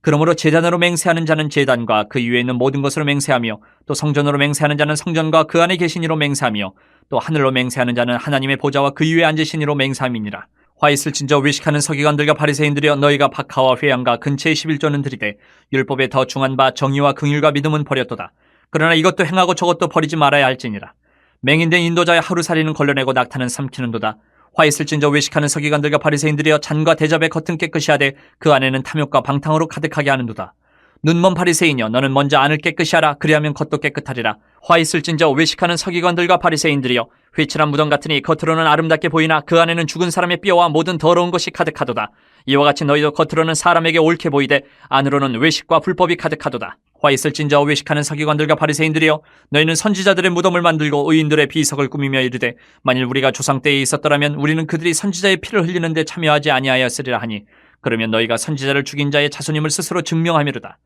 그러므로 제단으로 맹세하는 자는 제단과 그 위에 있는 모든 것으로 맹세하며 또 성전으로 맹세하는 자는 성전과 그 안에 계신 이로 맹세하며 또 하늘로 맹세하는 자는 하나님의 보좌와 그 위에 앉으신 이로 맹세함이니라. 화 있을진저 외식하는 서기관들과 바리새인들이여, 너희가 박하와 회양과 근체의 11조는 드리되 율법에 더 중한 바 정의와 긍휼과 믿음은 버렸도다. 그러나 이것도 행하고 저것도 버리지 말아야 할지니라. 맹인된 인도자의 하루살이는 걸러내고 낙타는 삼키는도다. 화 있을진저 외식하는 서기관들과 바리새인들이여, 잔과 대접의 겉은 깨끗이 하되 그 안에는 탐욕과 방탕으로 가득하게 하는도다. 눈먼 바리새인이여, 너는 먼저 안을 깨끗이 하라. 그리하면 겉도 깨끗하리라. 화 있을진저 외식하는 서기관들과 바리새인들이여, 회칠한 무덤 같으니 겉으로는 아름답게 보이나 그 안에는 죽은 사람의 뼈와 모든 더러운 것이 가득하도다. 이와 같이 너희도 겉으로는 사람에게 옳게 보이되 안으로는 외식과 불법이 가득하도다. 화 있을진저 외식하는 서기관들과 바리새인들이여, 너희는 선지자들의 무덤을 만들고 의인들의 비석을 꾸미며 이르되 만일 우리가 조상 때에 있었더라면 우리는 그들이 선지자의 피를 흘리는데 참여하지 아니하였으리라 하니, 그러면 너희가 선지자를 죽인 자의 자손임을 스스로 증명하미로다.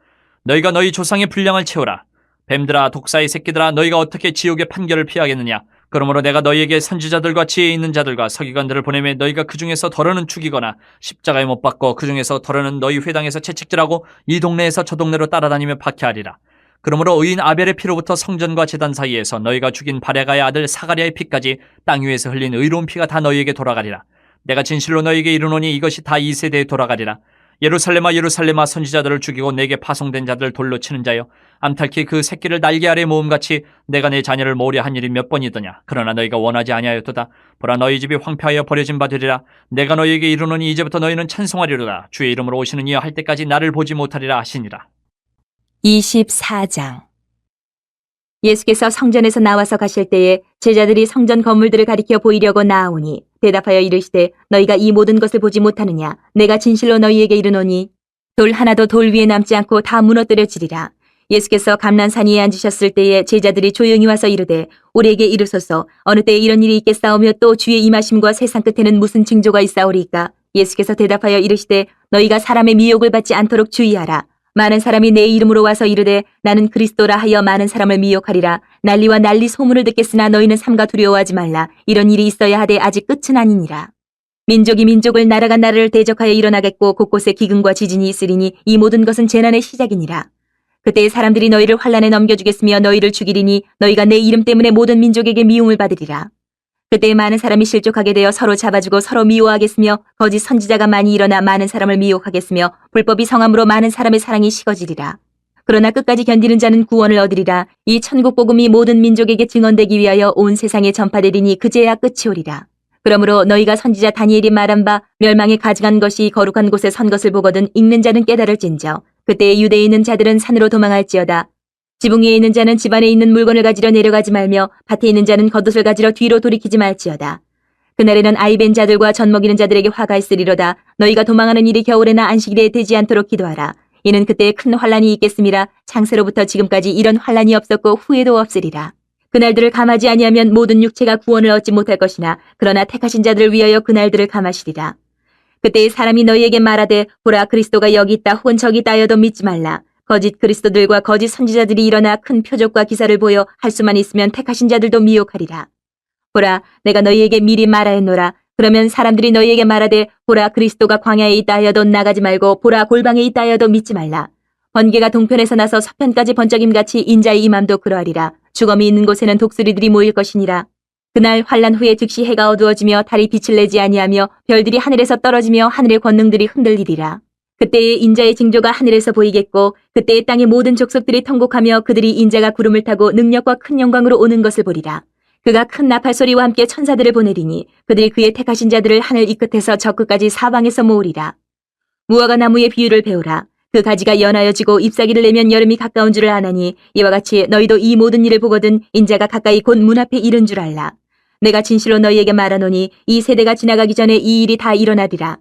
너희가 너희 조상의 분량을 채우라. 뱀들아, 독사의 새끼들아, 너희가 어떻게 지옥의 판결을 피하겠느냐? 그러므로 내가 너희에게 선지자들과 지혜 있는 자들과 서기관들을 보내매 너희가 그 중에서 덜어는 죽이거나 십자가에 못 박고 그 중에서 덜어는 너희 회당에서 채찍질하고 이 동네에서 저 동네로 따라다니며 박해하리라. 그러므로 의인 아벨의 피로부터 성전과 제단 사이에서 너희가 죽인 바랴가의 아들 사가랴의 피까지 땅 위에서 흘린 의로운 피가 다 너희에게 돌아가리라. 내가 진실로 너희에게 이르노니 이것이 다 이 세대에 돌아가리라. 예루살렘아, 예루살렘아, 선지자들을 죽이고 내게 파송된 자들을 돌로 치는 자여, 암탉이 그 새끼를 날개 아래 모음같이 내가 내 자녀를 모으려 한 일이 몇 번이더냐? 그러나 너희가 원하지 아니하였도다. 보라, 너희 집이 황폐하여 버려진 바 되리라. 내가 너희에게 이르노니 이제부터 너희는 찬송하리로다. 주의 이름으로 오시는 이여 할 때까지 나를 보지 못하리라 하시니라. 24장. 예수께서 성전에서 나와서 가실 때에 제자들이 성전 건물들을 가리켜 보이려고 나아오니 대답하여 이르시되, 너희가 이 모든 것을 보지 못하느냐? 내가 진실로 너희에게 이르노니 돌 하나도 돌 위에 남지 않고 다 무너뜨려지리라. 예수께서 감람산 위에 앉으셨을 때에 제자들이 조용히 와서 이르되, 우리에게 이르소서, 어느 때에 이런 일이 있겠사오며 또 주의 임하심과 세상 끝에는 무슨 징조가 있사오리까? 예수께서 대답하여 이르시되, 너희가 사람의 미혹을 받지 않도록 주의하라. 많은 사람이 내 이름으로 와서 이르되 나는 그리스도라 하여 많은 사람을 미혹하리라. 난리와 난리 소문을 듣겠으나 너희는 삼가 두려워하지 말라. 이런 일이 있어야 하되 아직 끝은 아니니라. 민족이 민족을, 나라가 나라를 대적하여 일어나겠고 곳곳에 기근과 지진이 있으리니 이 모든 것은 재난의 시작이니라. 그때 사람들이 너희를 환란에 넘겨주겠으며 너희를 죽이리니 너희가 내 이름 때문에 모든 민족에게 미움을 받으리라. 그때 많은 사람이 실족하게 되어 서로 잡아주고 서로 미워하겠으며 거짓 선지자가 많이 일어나 많은 사람을 미혹하겠으며 불법이 성함으로 많은 사람의 사랑이 식어지리라. 그러나 끝까지 견디는 자는 구원을 얻으리라. 이 천국 복음이 모든 민족에게 증언되기 위하여 온 세상에 전파되리니 그제야 끝이 오리라. 그러므로 너희가 선지자 다니엘이 말한 바 멸망에 가져간 것이 거룩한 곳에 선 것을 보거든 읽는 자는 깨달을진저. 그때 유대에 있는 자들은 산으로 도망할지어다. 지붕 위에 있는 자는 집 안에 있는 물건을 가지러 내려가지 말며 밭에 있는 자는 겉옷을 가지러 뒤로 돌이키지 말지어다. 그날에는 아이 벤 자들과 젖 먹이는 자들에게 화가 있으리로다. 너희가 도망하는 일이 겨울에나 안식일에 되지 않도록 기도하라. 이는 그때 큰 환란이 있겠음이라. 창세로부터 지금까지 이런 환란이 없었고 후에도 없으리라. 그날들을 감하지 아니하면 모든 육체가 구원을 얻지 못할 것이나 그러나 택하신 자들을 위하여 그날들을 감하시리라. 그때 사람이 너희에게 말하되 보라, 그리스도가 여기 있다 혹은 저기 있다 하여도 믿지 말라. 거짓 그리스도들과 거짓 선지자들이 일어나 큰 표적과 기사를 보여 할 수만 있으면 택하신 자들도 미혹하리라. 보라, 내가 너희에게 미리 말하였노라. 그러면 사람들이 너희에게 말하되 보라, 그리스도가 광야에 있다 하여도 나가지 말고 보라, 골방에 있다 하여도 믿지 말라. 번개가 동편에서 나서 서편까지 번쩍임같이 인자의 임함도 그러하리라. 주검이 있는 곳에는 독수리들이 모일 것이니라. 그날 환란 후에 즉시 해가 어두워지며 달이 빛을 내지 아니하며 별들이 하늘에서 떨어지며 하늘의 권능들이 흔들리리라. 그때에 인자의 징조가 하늘에서 보이겠고 그때에 땅의 모든 족속들이 통곡하며 그들이 인자가 구름을 타고 능력과 큰 영광으로 오는 것을 보리라. 그가 큰 나팔 소리와 함께 천사들을 보내리니 그들이 그의 택하신 자들을 하늘 이 끝에서 저 끝까지 사방에서 모으리라. 무화과 나무의 비유를 배우라. 그 가지가 연하여지고 잎사귀를 내면 여름이 가까운 줄을 아나니 이와 같이 너희도 이 모든 일을 보거든 인자가 가까이 곧 문 앞에 이른 줄 알라. 내가 진실로 너희에게 말하노니 이 세대가 지나가기 전에 이 일이 다 일어나리라.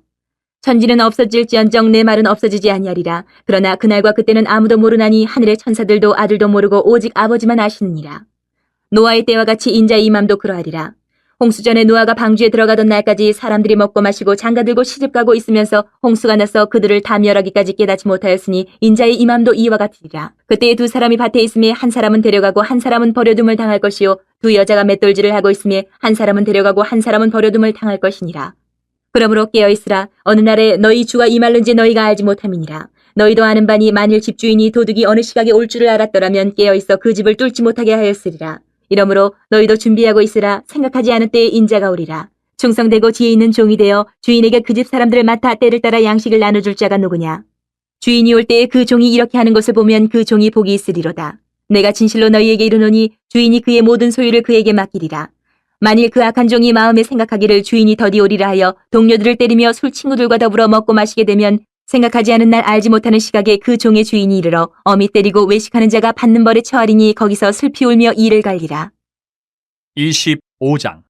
천지는 없어질지언정 내 말은 없어지지 아니하리라. 그러나 그날과 그때는 아무도 모르나니 하늘의 천사들도 아들도 모르고 오직 아버지만 아시느니라. 노아의 때와 같이 인자의 임함도 그러하리라. 홍수전에 노아가 방주에 들어가던 날까지 사람들이 먹고 마시고 장가들고 시집가고 있으면서 홍수가 나서 그들을 다 멸하기까지 깨닫지 못하였으니 인자의 임함도 이와 같으리라. 그때에 두 사람이 밭에 있음에 한 사람은 데려가고 한 사람은 버려둠을 당할 것이요 두 여자가 맷돌질을 하고 있음에 한 사람은 데려가고 한 사람은 버려둠을 당할 것이니라. 그러므로 깨어있으라. 어느 날에 너희 주가 임할는지 너희가 알지 못함이니라. 너희도 아는 바니 만일 집주인이 도둑이 어느 시각에 올 줄을 알았더라면 깨어있어 그 집을 뚫지 못하게 하였으리라. 이러므로 너희도 준비하고 있으라. 생각하지 않은 때에 인자가 오리라. 충성되고 지혜 있는 종이 되어 주인에게 그 집 사람들을 맡아 때를 따라 양식을 나눠줄 자가 누구냐. 주인이 올 때에 그 종이 이렇게 하는 것을 보면 그 종이 복이 있으리로다. 내가 진실로 너희에게 이르노니 주인이 그의 모든 소유를 그에게 맡기리라. 만일 그 악한 종이 마음에 생각하기를 주인이 더디 오리라 하여 동료들을 때리며 술 친구들과 더불어 먹고 마시게 되면 생각하지 않은 날 알지 못하는 시각에 그 종의 주인이 이르러 엄히 때리고 외식하는 자가 받는 벌에 처하리니 거기서 슬피 울며 이를 갈리라. 25장.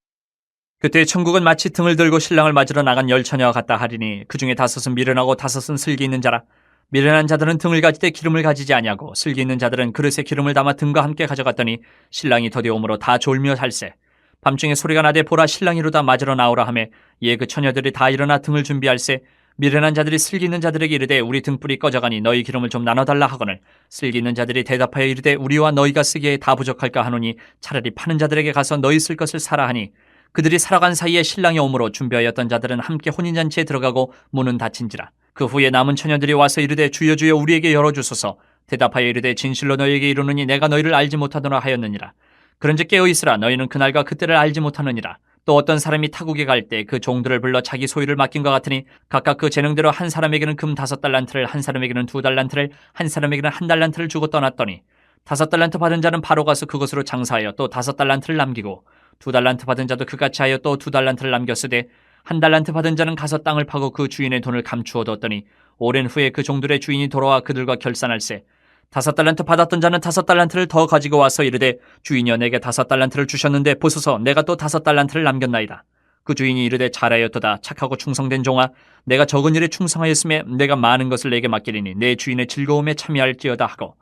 그때 천국은 마치 등을 들고 신랑을 맞으러 나간 열처녀와 같다 하리니 그 중에 5은 미련하고 5은 슬기 있는 자라. 미련한 자들은 등을 가지되 기름을 가지지 아니하고 슬기 있는 자들은 그릇에 기름을 담아 등과 함께 가져갔더니 신랑이 더디 오므로 다 졸며 살세. 밤중에 소리가 나되 보라 신랑이로다 맞으러 나오라 하매 이에 그 처녀들이 다 일어나 등을 준비할세. 미련한 자들이 슬기 있는 자들에게 이르되 우리 등불이 꺼져가니 너희 기름을 좀 나눠달라 하거늘 슬기 있는 자들이 대답하여 이르되 우리와 너희가 쓰기에 다 부족할까 하노니 차라리 파는 자들에게 가서 너희 쓸 것을 사라 하니 그들이 살아간 사이에 신랑이 오므로 준비하였던 자들은 함께 혼인잔치에 들어가고 문은 닫힌지라. 그 후에 남은 처녀들이 와서 이르되 주여 주여 우리에게 열어주소서. 대답하여 이르되 진실로 너희에게 이르노니 내가 너희를 알지 못하노라 하였느니라. 그런즉 깨어있으라. 너희는 그날과 그때를 알지 못하느니라. 또 어떤 사람이 타국에 갈 때 그 종들을 불러 자기 소유를 맡긴 것 같으니 각각 그 재능대로 한 사람에게는 금 5달란트를 한 사람에게는 2달란트를 한 사람에게는 1달란트를 주고 떠났더니 5달란트 받은 자는 바로 가서 그것으로 장사하여 또 5달란트를 남기고 2달란트 받은 자도 그같이 하여 또 2달란트를 남겼으되 1달란트 받은 자는 가서 땅을 파고 그 주인의 돈을 감추어 뒀더니 오랜 후에 그 종들의 주인이 돌아와 그들과 결산할세. 5달란트 받았던 자는 5달란트를 더 가지고 와서 이르되 주인이여 내게 5달란트를 주셨는데 보소서 내가 또 5달란트를 남겼나이다. 그 주인이 이르되 잘하였도다. 착하고 충성된 종아 내가 적은 일에 충성하였음에 내가 많은 것을 내게 맡기리니 내 주인의 즐거움에 참여할지어다 하고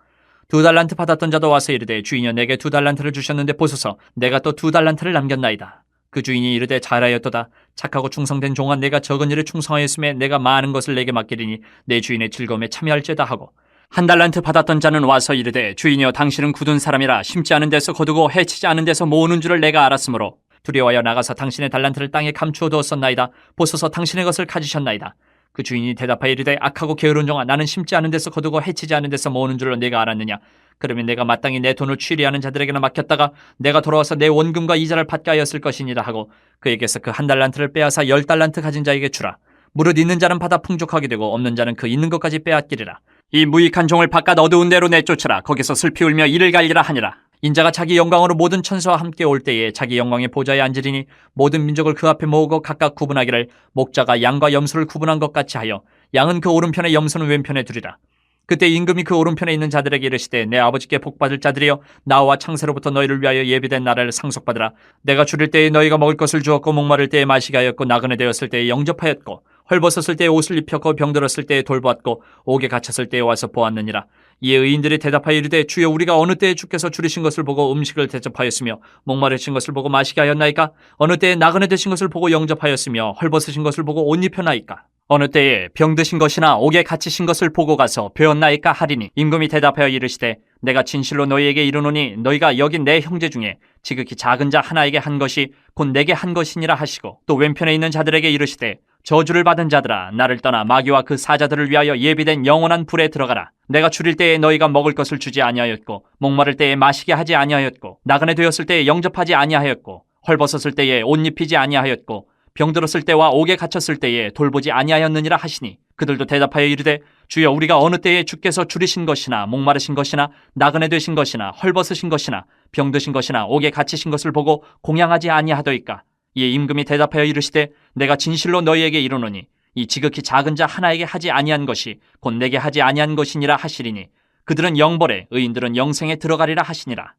2달란트 받았던 자도 와서 이르되 주인이여 내게 2달란트를 주셨는데 보소서 내가 또 2달란트를 남겼나이다. 그 주인이 이르되 잘하였도다. 착하고 충성된 종아 내가 적은 일에 충성하였음에 내가 많은 것을 내게 맡기리니 내 주인의 즐거움에 참여할지어다 하고 1달란트 받았던 자는 와서 이르되 주인이여 당신은 굳은 사람이라 심지 않은 데서 거두고 해치지 않은 데서 모으는 줄을 내가 알았으므로 두려워하여 나가서 당신의 달란트를 땅에 감추어 두었었나이다. 보소서 당신의 것을 가지셨나이다. 그 주인이 대답하여 이르되 악하고 게으른 종아 나는 심지 않은 데서 거두고 해치지 않은 데서 모으는 줄로 내가 알았느냐. 그러면 내가 마땅히 내 돈을 취리하는 자들에게나 맡겼다가 내가 돌아와서 내 원금과 이자를 받게 하였을 것이니라 하고 그에게서 그 1달란트를 빼앗아 10달란트 가진 자에게 주라. 무릇 있는 자는 받아 풍족하게 되고 없는 자는 그 있는 것까지 빼앗기리라. 이 무익한 종을 바깥 어두운 데로 내쫓으라. 거기서 슬피 울며 이를 갈리라 하니라. 인자가 자기 영광으로 모든 천사와 함께 올 때에 자기 영광의 보좌에 앉으리니 모든 민족을 그 앞에 모으고 각각 구분하기를 목자가 양과 염소를 구분한 것 같이 하여 양은 그 오른편에 염소는 왼편에 두리라. 그때 임금이 그 오른편에 있는 자들에게 이르시되 내 아버지께 복받을 자들이여 나와 창세로부터 너희를 위하여 예비된 나라를 상속받으라. 내가 줄일 때에 너희가 먹을 것을 주었고 목마를 때에 마시게 하였고 나그네 되었을 때에 영접하였고 헐벗었을 때에 옷을 입혔고 병들었을 때에 돌보았고 옥에 갇혔을 때에 와서 보았느니라. 이에 의인들이 대답하여 이르되 주여 우리가 어느 때에 주께서 줄이신 것을 보고 음식을 대접하였으며 목마르신 것을 보고 마시게 하였나이까? 어느 때에 나그네 되신 것을 보고 영접하였으며 헐벗으신 것을 보고 옷 입혔나이까? 어느 때에 병드신 것이나 옥에 갇히신 것을 보고 가서 배웠나이까 하리니 임금이 대답하여 이르시되 내가 진실로 너희에게 이르노니 너희가 여기 내 형제 중에 지극히 작은 자 하나에게 한 것이 곧 내게 한 것이니라 하시고 또 왼편에 있는 자들에게 이르시되 저주를 받은 자들아 나를 떠나 마귀와 그 사자들을 위하여 예비된 영원한 불에 들어가라. 내가 줄일 때에 너희가 먹을 것을 주지 아니하였고 목마를 때에 마시게 하지 아니하였고 나그네 되었을 때에 영접하지 아니하였고 헐벗었을 때에 옷 입히지 아니하였고 병들었을 때와 옥에 갇혔을 때에 돌보지 아니하였느니라 하시니 그들도 대답하여 이르되 주여 우리가 어느 때에 주께서 줄이신 것이나 목마르신 것이나 나그네 되신 것이나 헐벗으신 것이나 병드신 것이나 옥에 갇히신 것을 보고 공양하지 아니하더이까. 이에 임금이 대답하여 이르시되 내가 진실로 너희에게 이르노니 이 지극히 작은 자 하나에게 하지 아니한 것이 곧 내게 하지 아니한 것이니라 하시리니 그들은 영벌에 의인들은 영생에 들어가리라 하시니라.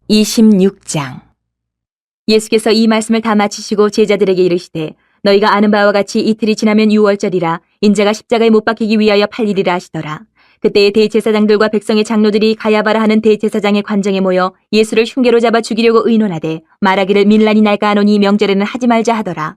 26장. 예수께서 이 말씀을 다 마치시고 제자들에게 이르시되 너희가 아는 바와 같이 이틀이 지나면 유월절이라 인자가 십자가에 못 박히기 위하여 팔리리라 하시더라. 그때의 대제사장들과 백성의 장로들이 가야바라 하는 대제사장의 관정에 모여 예수를 흉계로 잡아 죽이려고 의논하되 말하기를 밀란이 날까 하노니 명절에는 하지 말자 하더라.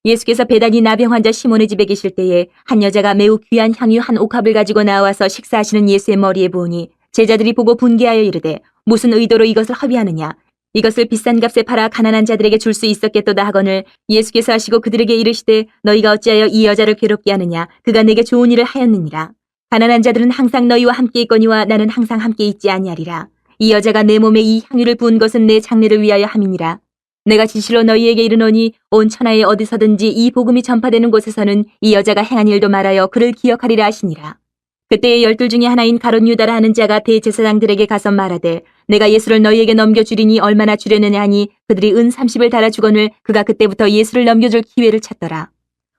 예수께서 베다니 나병 환자 시몬의 집에 계실 때에 한 여자가 매우 귀한 향유 한 옥합을 가지고 나와서 식사하시는 예수의 머리에 부으니 제자들이 보고 분개하여 이르되 무슨 의도로 이것을 허비하느냐. 이것을 비싼 값에 팔아 가난한 자들에게 줄 수 있었겠도다 하거늘 예수께서 하시고 그들에게 이르시되 너희가 어찌하여 이 여자를 괴롭게 하느냐 그가 내게 좋은 일을 하였느니라. 가난한 자들은 항상 너희와 함께 있거니와 나는 항상 함께 있지 아니하리라. 이 여자가 내 몸에 이 향유를 부은 것은 내 장례를 위하여 함이니라. 내가 진실로 너희에게 이르노니 온 천하에 어디서든지 이 복음이 전파되는 곳에서는 이 여자가 행한 일도 말하여 그를 기억하리라 하시니라. 그때에 12 중에 하나인 가룟 유다라 하는 자가 대제사장들에게 가서 말하되 내가 예수를 너희에게 넘겨주리니 얼마나 주려느냐 하니 그들이 은 30을 달아주거늘 그가 그때부터 예수를 넘겨줄 기회를 찾더라.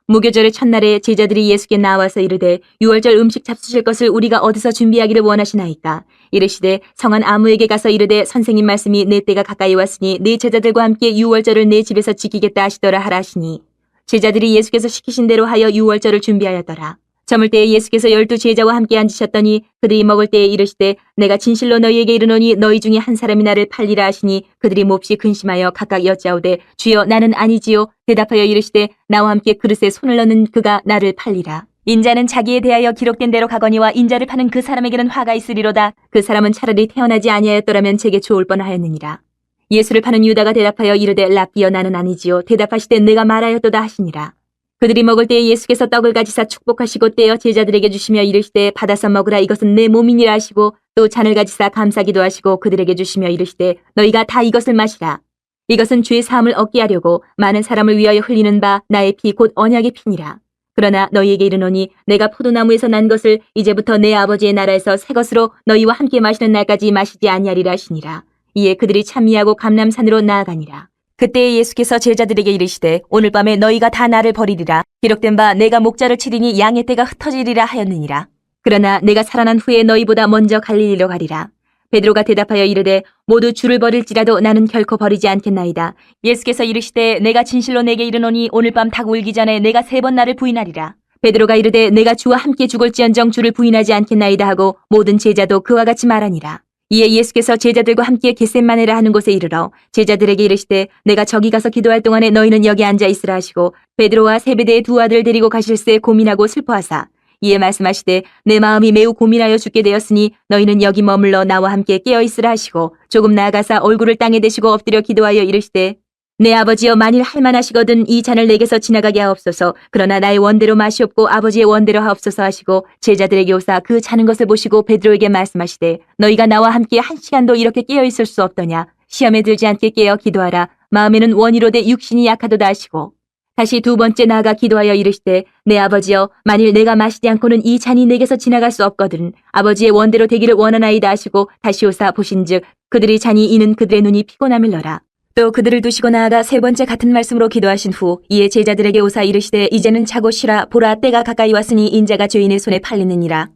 무교절의 첫날에 제자들이 예수께 나와서 이르되 유월절 음식 잡수실 것을 우리가 어디서 준비하기를 원하시나이까. 이르시되 성한 아무에게 가서 이르되 선생님 말씀이 내 때가 가까이 왔으니 네 제자들과 함께 유월절을 내 집에서 지키겠다 하시더라 하라 하시니 제자들이 예수께서 시키신 대로 하여 유월절을 준비하였더라. 저물 때에 예수께서 12 제자와 함께 앉으셨더니 그들이 먹을 때에 이르시되 내가 진실로 너희에게 이르노니 너희 중에 한 사람이 나를 팔리라 하시니 그들이 몹시 근심하여 각각 여짜오되 주여 나는 아니지요. 대답하여 이르시되 나와 함께 그릇에 손을 넣는 그가 나를 팔리라. 인자는 자기에 대하여 기록된 대로 가거니와 인자를 파는 그 사람에게는 화가 있으리로다. 그 사람은 차라리 태어나지 아니하였더라면 제게 좋을 뻔하였느니라. 예수를 파는 유다가 대답하여 이르되 라삐여 나는 아니지요. 대답하시되 내가 말하였도다 하시니라. 그들이 먹을 때에 예수께서 떡을 가지사 축복하시고 떼어 제자들에게 주시며 이르시되 받아서 먹으라 이것은 내 몸이니라 하시고 또 잔을 가지사 감사기도 하시고 그들에게 주시며 이르시되 너희가 다 이것을 마시라. 이것은 죄 사함을 얻게 하려고 많은 사람을 위하여 흘리는 바 나의 피 곧 언약의 피니라. 그러나 너희에게 이르노니 내가 포도나무에서 난 것을 이제부터 내 아버지의 나라에서 새 것으로 너희와 함께 마시는 날까지 마시지 아니하리라 하시니라. 이에 그들이 찬미하고 감람산으로 나아가니라. 그때 예수께서 제자들에게 이르시되 오늘 밤에 너희가 다 나를 버리리라. 기록된 바 내가 목자를 치리니 양의 떼가 흩어지리라 하였느니라. 그러나 내가 살아난 후에 너희보다 먼저 갈릴리로 가리라. 베드로가 대답하여 이르되 모두 주를 버릴지라도 나는 결코 버리지 않겠나이다. 예수께서 이르시되 내가 진실로 내게 이르노니 오늘 밤 닭 울기 전에 내가 3번 나를 부인하리라. 베드로가 이르되 내가 주와 함께 죽을지언정 주를 부인하지 않겠나이다 하고 모든 제자도 그와 같이 말하니라. 이에 예수께서 제자들과 함께 겟셋마네라 하는 곳에 이르러 제자들에게 이르시되 내가 저기 가서 기도할 동안에 너희는 여기 앉아 있으라 하시고 베드로와 세베대의 2 아들 데리고 가실새 고민하고 슬퍼하사 이에 말씀하시되 내 마음이 매우 고민하여 죽게 되었으니 너희는 여기 머물러 나와 함께 깨어 있으라 하시고 조금 나아가사 얼굴을 땅에 대시고 엎드려 기도하여 이르시되 내 아버지여 만일 할만하시거든 이 잔을 내게서 지나가게 하옵소서. 그러나 나의 원대로 마시옵고 아버지의 원대로 하옵소서 하시고 제자들에게 오사 그 자는 것을 보시고 베드로에게 말씀하시되 너희가 나와 함께 1시간도 이렇게 깨어 있을 수 없더냐. 시험에 들지 않게 깨어 기도하라. 마음에는 원이로되 육신이 약하도다 하시고 다시 2번째 나아가 기도하여 이르시되 내 아버지여 만일 내가 마시지 않고는 이 잔이 내게서 지나갈 수 없거든 아버지의 원대로 되기를 원하나이다 하시고 다시 오사 보신즉 그들이 잔이 이는 그들의 눈이 피곤함일러라. 또 그들을 두시고 나아가 3번째 같은 말씀으로 기도하신 후 이에 제자들에게 오사 이르시되 이제는 자고 쉬라. 보라 때가 가까이 왔으니 인자가 죄인의 손에 팔리느니라.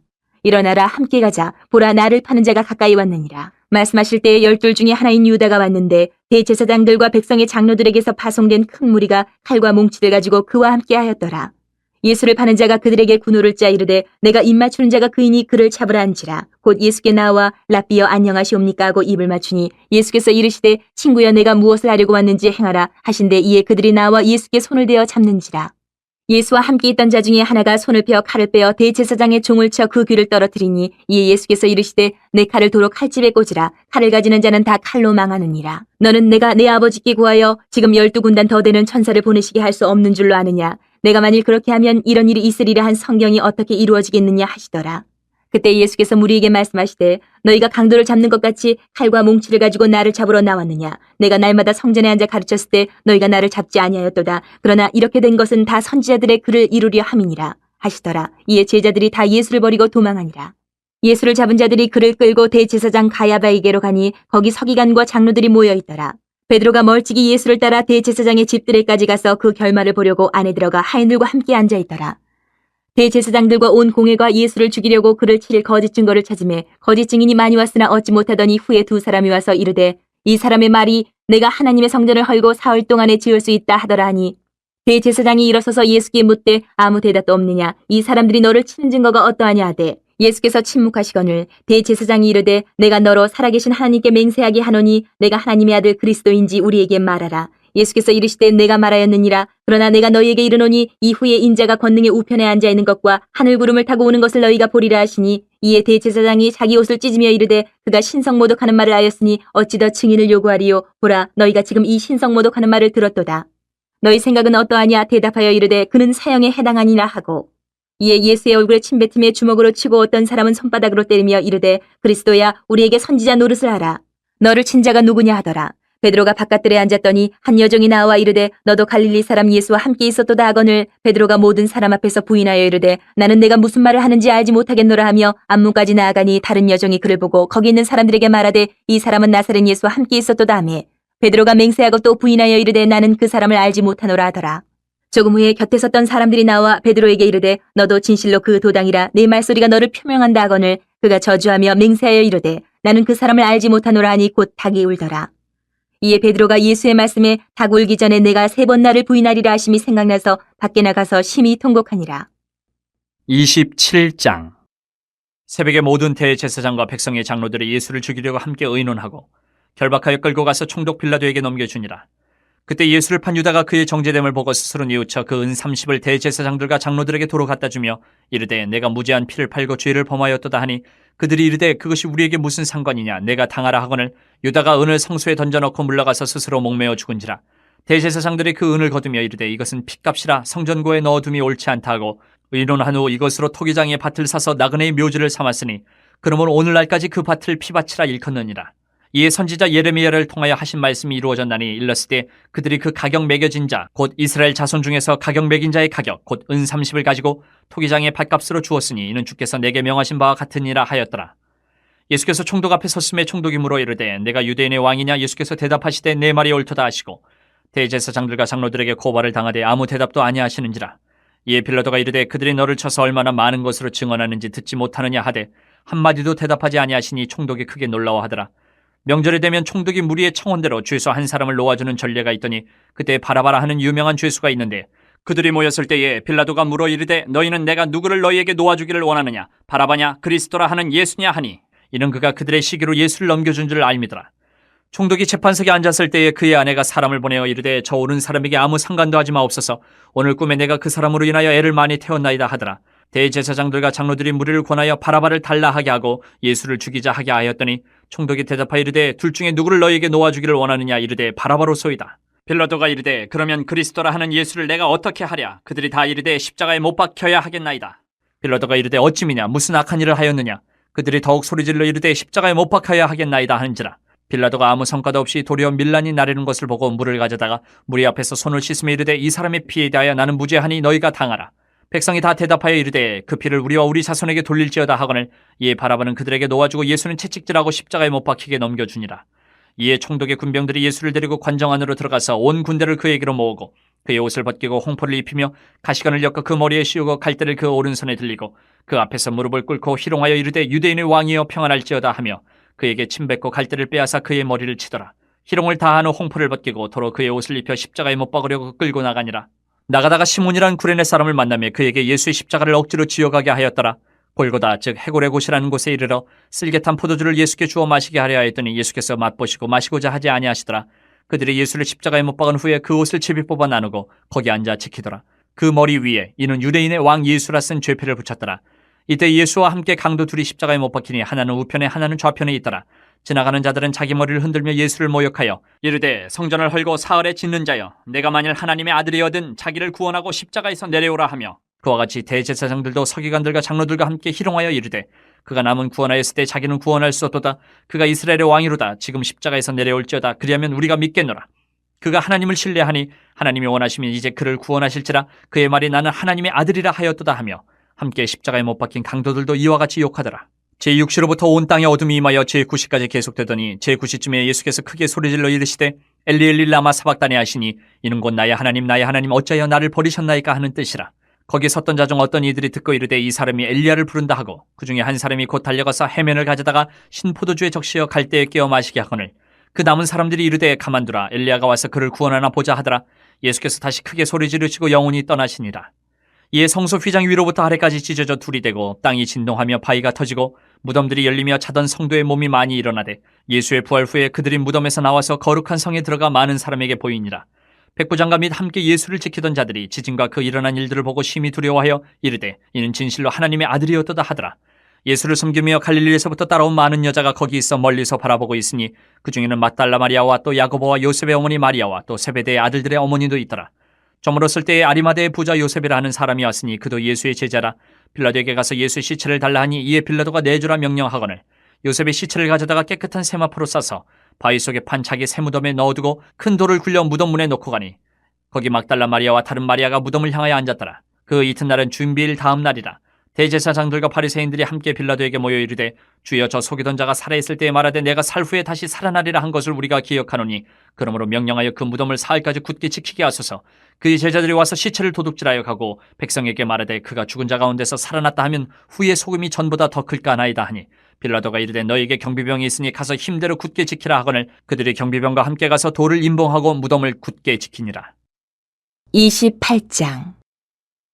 일어나라 함께 가자. 보라 나를 파는 자가 가까이 왔느니라. 말씀하실 때에 12 중에 하나인 유다가 왔는데 대제사장들과 백성의 장로들에게서 파송된 큰 무리가 칼과 몽치를 가지고 그와 함께 하였더라. 예수를 파는 자가 그들에게 군호를 짜 이르되 내가 입 맞추는 자가 그이니 그를 잡으라 한지라. 곧 예수께 나와 라삐여 안녕하시옵니까 하고 입을 맞추니 예수께서 이르시되 친구여 내가 무엇을 하려고 왔는지 행하라 하신데 이에 그들이 나와 예수께 손을 대어 잡는지라. 예수와 함께 있던 자 중에 하나가 손을 펴 칼을 빼어 대제사장의 종을 쳐 그 귀를 떨어뜨리니 이에 예수께서 이르시되 내 칼을 도로 칼집에 꽂으라. 칼을 가지는 자는 다 칼로 망하느니라. 너는 내가 내 아버지께 구하여 지금 12군단 더 되는 천사를 보내시게 할 수 없는 줄로 아느냐. 내가 만일 그렇게 하면 이런 일이 있으리라 한 성경이 어떻게 이루어지겠느냐 하시더라. 그때 예수께서 무리에게 말씀하시되 너희가 강도를 잡는 것 같이 칼과 몽치를 가지고 나를 잡으러 나왔느냐. 내가 날마다 성전에 앉아 가르쳤을 때 너희가 나를 잡지 아니하였도다. 그러나 이렇게 된 것은 다 선지자들의 글을 이루려 함이니라 하시더라. 이에 제자들이 다 예수를 버리고 도망하니라. 예수를 잡은 자들이 그를 끌고 대제사장 가야바에게로 가니 거기 서기관과 장로들이 모여 있더라. 베드로가 멀찍이 예수를 따라 대제사장의 집들에까지 가서 그 결말을 보려고 안에 들어가 하인들과 함께 앉아 있더라. 대제사장들과 온 공회가 예수를 죽이려고 그를 칠 거짓 증거를 찾으매 거짓 증인이 많이 왔으나 얻지 못하더니 후에 2 사람이 와서 이르되 이 사람의 말이 내가 하나님의 성전을 헐고 사흘 동안에 지을 수 있다 하더라 하니 대제사장이 일어서서 예수께 묻되 아무 대답도 없느냐. 이 사람들이 너를 치는 증거가 어떠하냐 하되 예수께서 침묵하시거늘 대제사장이 이르되 내가 너로 살아계신 하나님께 맹세하게 하노니 내가 하나님의 아들 그리스도인지 우리에게 말하라. 예수께서 이르시되 내가 말하였느니라. 그러나 내가 너희에게 이르노니 이후에 인자가 권능의 우편에 앉아 있는 것과 하늘 구름을 타고 오는 것을 너희가 보리라 하시니, 이에 대제사장이 자기 옷을 찢으며 이르되 그가 신성모독하는 말을 하였으니 어찌 더 증인을 요구하리요. 보라, 너희가 지금 이 신성모독하는 말을 들었도다. 너희 생각은 어떠하냐? 대답하여 이르되 그는 사형에 해당하니라 하고, 이에 예수의 얼굴에 침뱉음에 주먹으로 치고 어떤 사람은 손바닥으로 때리며 이르되 그리스도야, 우리에게 선지자 노릇을 하라. 너를 친 자가 누구냐 하더라. 베드로가 바깥들에 앉았더니 한 여종이 나와 이르되 너도 갈릴리 사람 예수와 함께 있었도다 하거늘, 베드로가 모든 사람 앞에서 부인하여 이르되 나는 내가 무슨 말을 하는지 알지 못하겠노라 하며 안문까지 나아가니, 다른 여종이 그를 보고 거기 있는 사람들에게 말하되 이 사람은 나사렛 예수와 함께 있었도다 하며, 베드로가 맹세하고 또 부인하여 이르되 나는 그 사람을 알지 못하노라 하더라. 조금 후에 곁에 섰던 사람들이 나와 베드로에게 이르되 너도 진실로 그 도당이라, 내 말소리가 너를 표명한다 하거늘, 그가 저주하며 맹세하여 이르되 나는 그 사람을 알지 못하노라 하니 곧 닭이 울더라. 이에 베드로가 예수의 말씀에 닭 울기 전에 내가 3번 나를 부인하리라 하심이 생각나서 밖에 나가서 심히 통곡하니라. 27장. 새벽에 모든 대제사장과 백성의 장로들이 예수를 죽이려고 함께 의논하고 결박하여 끌고 가서 총독 빌라도에게 넘겨주니라. 그때 예수를 판 유다가 그의 정죄됨을 보고 스스로 뉘우쳐 그 은 30을 대제사장들과 장로들에게 도로 갖다 주며 이르되 내가 무죄한 피를 팔고 죄를 범하였도다 하니, 그들이 이르되 그것이 우리에게 무슨 상관이냐, 내가 당하라 하거늘, 유다가 은을 성소에 던져넣고 물러가서 스스로 목매어 죽은지라. 대제사장들이 그 은을 거두며 이르되 이것은 핏값이라 성전고에 넣어둠이 옳지 않다 하고, 의논한 후 이것으로 토기장의 밭을 사서 나그네의 묘지를 삼았으니 그러므로 오늘날까지 그 밭을 피밭이라 일컫느니라. 이에 선지자 예레미야를 통하여 하신 말씀이 이루어졌나니, 일렀으되 그들이 그 가격 매겨진 자 곧 이스라엘 자손 중에서 가격 매긴 자의 가격 곧 은 30을 가지고 토기장의 밭값으로 주었으니 이는 주께서 내게 명하신 바와 같으니라 하였더라. 예수께서 총독 앞에 섰음에 총독이 물어 이르되 내가 유대인의 왕이냐? 예수께서 대답하시되 내 말이 옳도다 하시고, 대제사장들과 장로들에게 고발을 당하되 아무 대답도 아니하시는지라. 이에 빌라도가 이르되 그들이 너를 쳐서 얼마나 많은 것으로 증언하는지 듣지 못하느냐 하되 한마디도 대답하지 아니하시니 총독이 크게 놀라워하더라. 명절이 되면 총독이 무리의 청혼대로 죄수 한 사람을 놓아주는 전례가 있더니, 그때 바라바라 하는 유명한 죄수가 있는데 그들이 모였을 때에 빌라도가 물어 이르되 너희는 내가 누구를 너희에게 놓아주기를 원하느냐, 바라바냐 그리스도라 하는 예수냐 하니, 이는 그가 그들의 시기로 예수를 넘겨준 줄 알미더라. 총독이 재판석에 앉았을 때에 그의 아내가 사람을 보내어 이르되 저 오는 사람에게 아무 상관도 하지 마옵소서. 오늘 꿈에 내가 그 사람으로 인하여 애를 많이 태웠나이다 하더라. 대제사장들과 장로들이 무리를 권하여 바라바를 달라 하게 하고 예수를 죽이자 하게 하였더니, 총독이 대답하여 이르되 둘 중에 누구를 너희에게 놓아주기를 원하느냐, 이르되 바라바로소이다. 빌라도가 이르되 그러면 그리스도라 하는 예수를 내가 어떻게 하랴? 그들이 다 이르되 십자가에 못 박혀야 하겠나이다. 빌라도가 이르되 어찌미냐, 무슨 악한 일을 하였느냐? 그들이 더욱 소리질러 이르되 십자가에 못 박혀야 하겠나이다 하는지라. 빌라도가 아무 성과도 없이 도리어 밀란이 나르는 것을 보고 물을 가져다가 무리 앞에서 손을 씻으며 이르되 이 사람의 피에 대하여 나는 무죄하니 너희가 당하라. 백성이 다 대답하여 이르되 그 피를 우리와 우리 자손에게 돌릴지어다 하거늘, 이에 바라바는 그들에게 놓아주고 예수는 채찍질하고 십자가에 못 박히게 넘겨주니라. 이에 총독의 군병들이 예수를 데리고 관정 안으로 들어가서 온 군대를 그에게로 모으고 그의 옷을 벗기고 홍포를 입히며 가시관을 엮어 그 머리에 씌우고 갈대를 그 오른손에 들리고 그 앞에서 무릎을 꿇고 희롱하여 이르되 유대인의 왕이여 평안할지어다 하며 그에게 침뱉고 갈대를 빼앗아 그의 머리를 치더라. 희롱을 다한 후 홍포를 벗기고 도로 그의 옷을 입혀 십자가에 못 박으려고 끌고 나가니라. 나가다가 시몬이란 구레네 사람을 만나며 그에게 예수의 십자가를 억지로 쥐어가게 하였더라. 골고다 즉 해골의 곳이라는 곳에 이르러 쓸개탄 포도주를 예수께 주어 마시게 하려 하였더니 예수께서 맛보시고 마시고자 하지 아니하시더라. 그들이 예수를 십자가에 못 박은 후에 그 옷을 제비 뽑아 나누고 거기 앉아 지키더라. 그 머리 위에 이는 유대인의 왕 예수라 쓴 죄패를 붙였더라. 이때 예수와 함께 강도 둘이 십자가에 못 박히니 하나는 우편에 하나는 좌편에 있더라. 지나가는 자들은 자기 머리를 흔들며 예수를 모욕하여 이르되 성전을 헐고 사흘에 짓는 자여, 내가 만일 하나님의 아들이어든 자기를 구원하고 십자가에서 내려오라 하며, 그와 같이 대제사장들도 서기관들과 장로들과 함께 희롱하여 이르되 그가 남은 구원하였을 때 자기는 구원할 수 없도다. 그가 이스라엘의 왕이로다. 지금 십자가에서 내려올지어다. 그리하면 우리가 믿겠노라. 그가 하나님을 신뢰하니 하나님이 원하시면 이제 그를 구원하실지라. 그의 말이 나는 하나님의 아들이라 하였도다 하며 함께 십자가에 못 박힌 강도들도 이와 같이 욕하더라. 제6시로부터 온 땅에 어둠이 임하여 제9시까지 계속되더니 제9시쯤에 예수께서 크게 소리질러 이르시되 엘리 엘리 라마 사박다니 하시니, 이는 곧 나의 하나님 어찌하여 나를 버리셨나이까 하는 뜻이라. 거기 섰던 자 중 어떤 이들이 듣고 이르되 이 사람이 엘리야를 부른다 하고, 그 중에 한 사람이 곧 달려가서 해면을 가져다가 신포도주에 적시어 갈대에 끼어 마시게 하거늘, 그 남은 사람들이 이르되 가만두라, 엘리야가 와서 그를 구원하나 보자 하더라. 예수께서 다시 크게 소리 지르시고 영원히 떠나시니라. 이에 성소 휘장 위로부터 아래까지 찢어져 둘이 되고 땅이 진동하며 바위가 터지고 무덤들이 열리며 자던 성도의 몸이 많이 일어나되, 예수의 부활 후에 그들이 무덤에서 나와서 거룩한 성에 들어가 많은 사람에게 보이니라. 백부장과 및 함께 예수를 지키던 자들이 지진과 그 일어난 일들을 보고 심히 두려워하여 이르되 이는 진실로 하나님의 아들이었도다 하더라. 예수를 섬기며 갈릴리에서부터 따라온 많은 여자가 거기 있어 멀리서 바라보고 있으니 그 중에는 ματ달라 마리아와 또 야고보와 요셉의 어머니 마리아와 또 세베대의 아들들의 어머니도 있더라. 저물었을 때에 아리마대의 부자 요셉이라 하는 사람이 왔으니 그도 예수의 제자라. 빌라도에게 가서 예수의 시체를 달라 하니 이에 빌라도가 내주라 명령하거늘 요셉의 시체를 가져다가 깨끗한 세마포로 싸서 바위 속에 판 자기 세무덤에 넣어두고 큰 돌을 굴려 무덤 문에 놓고 가니 거기 막달라 마리아와 다른 마리아가 무덤을 향하여 앉았더라. 그 이튿날은 준비일 다음 날이라. 대제사장들과 바리새인들이 함께 빌라도에게 모여 이르되 주여 저 속이던 자가 살아있을 때에 말하되 내가 살 후에 다시 살아나리라 한 것을 우리가 기억하노니 그러므로 명령하여 그 무덤을 사흘까지 굳게 지키게 하소서. 그의 제자들이 와서 시체를 도둑질하여 가고 백성에게 말하되 그가 죽은 자 가운데서 살아났다 하면 후에 소금이 전보다 더 클까 하나이다 하니 빌라도가 이르되 너에게 경비병이 있으니 가서 힘대로 굳게 지키라 하거늘 그들이 경비병과 함께 가서 돌을 임봉하고 무덤을 굳게 지키니라. 28장.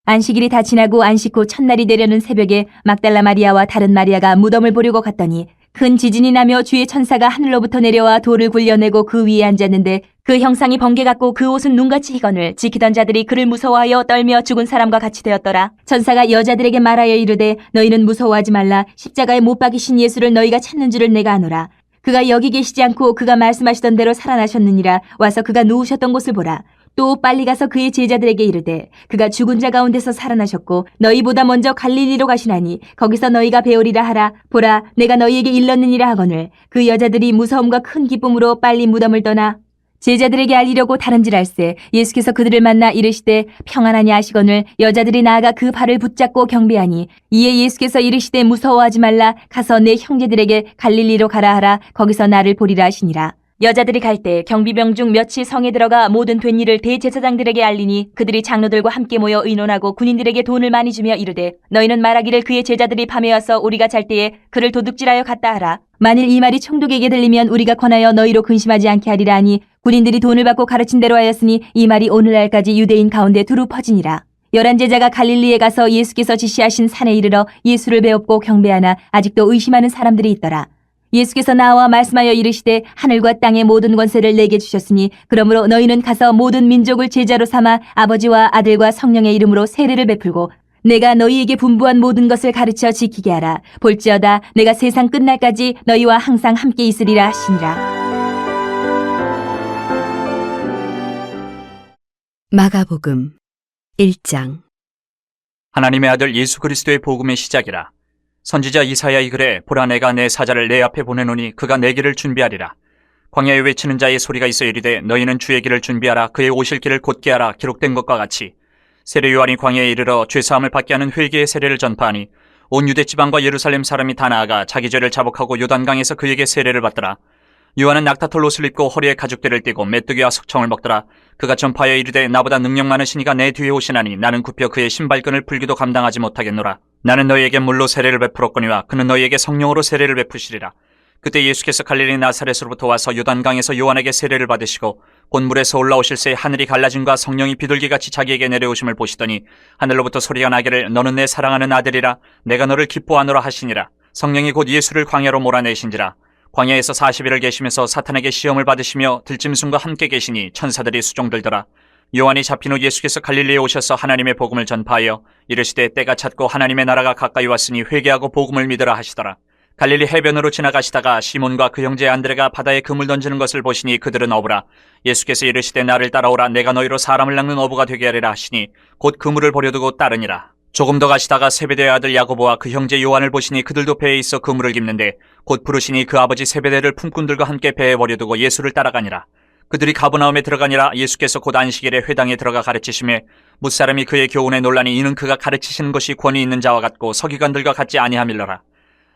안식일이 다 지나고 안식 후 첫날이 되려는 새벽에 막달라 마리아와 다른 마리아가 무덤을 보려고 갔더니 큰 지진이 나며 주의 천사가 하늘로부터 내려와 돌을 굴려내고 그 위에 앉았는데 그 형상이 번개 같고 그 옷은 눈같이 희거늘 지키던 자들이 그를 무서워하여 떨며 죽은 사람과 같이 되었더라. 천사가 여자들에게 말하여 이르되 너희는 무서워하지 말라. 십자가에 못 박이신 예수를 너희가 찾는 줄을 내가 아노라. 그가 여기 계시지 않고 그가 말씀하시던 대로 살아나셨느니라. 와서 그가 누우셨던 곳을 보라. 또 빨리 가서 그의 제자들에게 이르되 그가 죽은 자 가운데서 살아나셨고 너희보다 먼저 갈릴리로 가시나니 거기서 너희가 배우리라 하라. 보라 내가 너희에게 일렀느니라 하거늘 그 여자들이 무서움과 큰 기쁨으로 빨리 무덤을 떠나 제자들에게 알리려고 다름질할세 예수께서 그들을 만나 이르시되 평안하냐 하시거늘 여자들이 나아가 그 발을 붙잡고 경배하니 이에 예수께서 이르시되 무서워하지 말라. 가서 내 형제들에게 갈릴리로 가라 하라. 거기서 나를 보리라 하시니라. 여자들이 갈 때 경비병 중 몇이 성에 들어가 모든 된 일을 대제사장들에게 알리니 그들이 장로들과 함께 모여 의논하고 군인들에게 돈을 많이 주며 이르되 너희는 말하기를 그의 제자들이 밤에 와서 우리가 잘 때에 그를 도둑질하여 갔다 하라. 만일 이 말이 총독에게 들리면 우리가 권하여 너희로 근심하지 않게 하리라 하니 군인들이 돈을 받고 가르친 대로 하였으니 이 말이 오늘날까지 유대인 가운데 두루 퍼지니라. 11 제자가 갈릴리에 가서 예수께서 지시하신 산에 이르러 예수를 배웁고 경배하나 아직도 의심하는 사람들이 있더라. 예수께서 나와 말씀하여 이르시되 하늘과 땅의 모든 권세를 내게 주셨으니 그러므로 너희는 가서 모든 민족을 제자로 삼아 아버지와 아들과 성령의 이름으로 세례를 베풀고 내가 너희에게 분부한 모든 것을 가르쳐 지키게 하라. 볼지어다 내가 세상 끝날까지 너희와 항상 함께 있으리라 하시니라. 마가복음 1장. 하나님의 아들 예수 그리스도의 복음의 시작이라. 선지자 이사야의 글에 보라 내가 내 사자를 내 앞에 보내노니 그가 내 길을 준비하리라. 광야에 외치는 자의 소리가 있어 이르되 너희는 주의 길을 준비하라. 그의 오실 길을 곧게 하라. 기록된 것과 같이 세례 요한이 광야에 이르러 죄사함을 받게 하는 회개의 세례를 전파하니 온 유대 지방과 예루살렘 사람이 다 나아가 자기 죄를 자복하고 요단강에서 그에게 세례를 받더라. 요한은 낙타털 옷을 입고 허리에 가죽대를 띠고 메뚜기와 석청을 먹더라. 그가 전파하여 이르되 나보다 능력 많으신 이가 내 뒤에 오시나니 나는 굽혀 그의 신발끈을 풀기도 감당하지 못하겠노라. 나는 너희에게 물로 세례를 베풀었거니와 그는 너희에게 성령으로 세례를 베푸시리라. 그때 예수께서 갈릴리 나사렛으로부터 와서 요단강에서 요한에게 세례를 받으시고 곧 물에서 올라오실새 하늘이 갈라짐과 성령이 비둘기같이 자기에게 내려오심을 보시더니 하늘로부터 소리가 나기를 너는 내 사랑하는 아들이라 내가 너를 기뻐하노라 하시니라. 성령이 곧 예수를 광야로 몰아내신지라. 광야에서 40일을 계시면서 사탄에게 시험을 받으시며 들짐승과 함께 계시니 천사들이 수종들더라. 요한이 잡힌 후 예수께서 갈릴리에 오셔서 하나님의 복음을 전파하여 이르시되 때가 찼고 하나님의 나라가 가까이 왔으니 회개하고 복음을 믿으라 하시더라. 갈릴리 해변으로 지나가시다가 시몬과 그 형제 안드레가 바다에 그물 던지는 것을 보시니 그들은 어부라. 예수께서 이르시되 나를 따라오라. 내가 너희로 사람을 낚는 어부가 되게 하리라 하시니 곧 그물을 버려두고 따르니라. 조금 더 가시다가 세베대의 아들 야고보와 그 형제 요한을 보시니 그들도 배에 있어 그물을 깁는데 곧 부르시니 그 아버지 세베대를 품꾼들과 함께 배에 버려두고 예수를 따라가니라. 그들이 가버나움에 들어가니라. 예수께서 곧 안식일에 회당에 들어가 가르치심에 뭇사람이 그의 교훈에 놀라니 이는 그가 가르치시는 것이 권위 있는 자와 같고 서기관들과 같지 아니함일러라.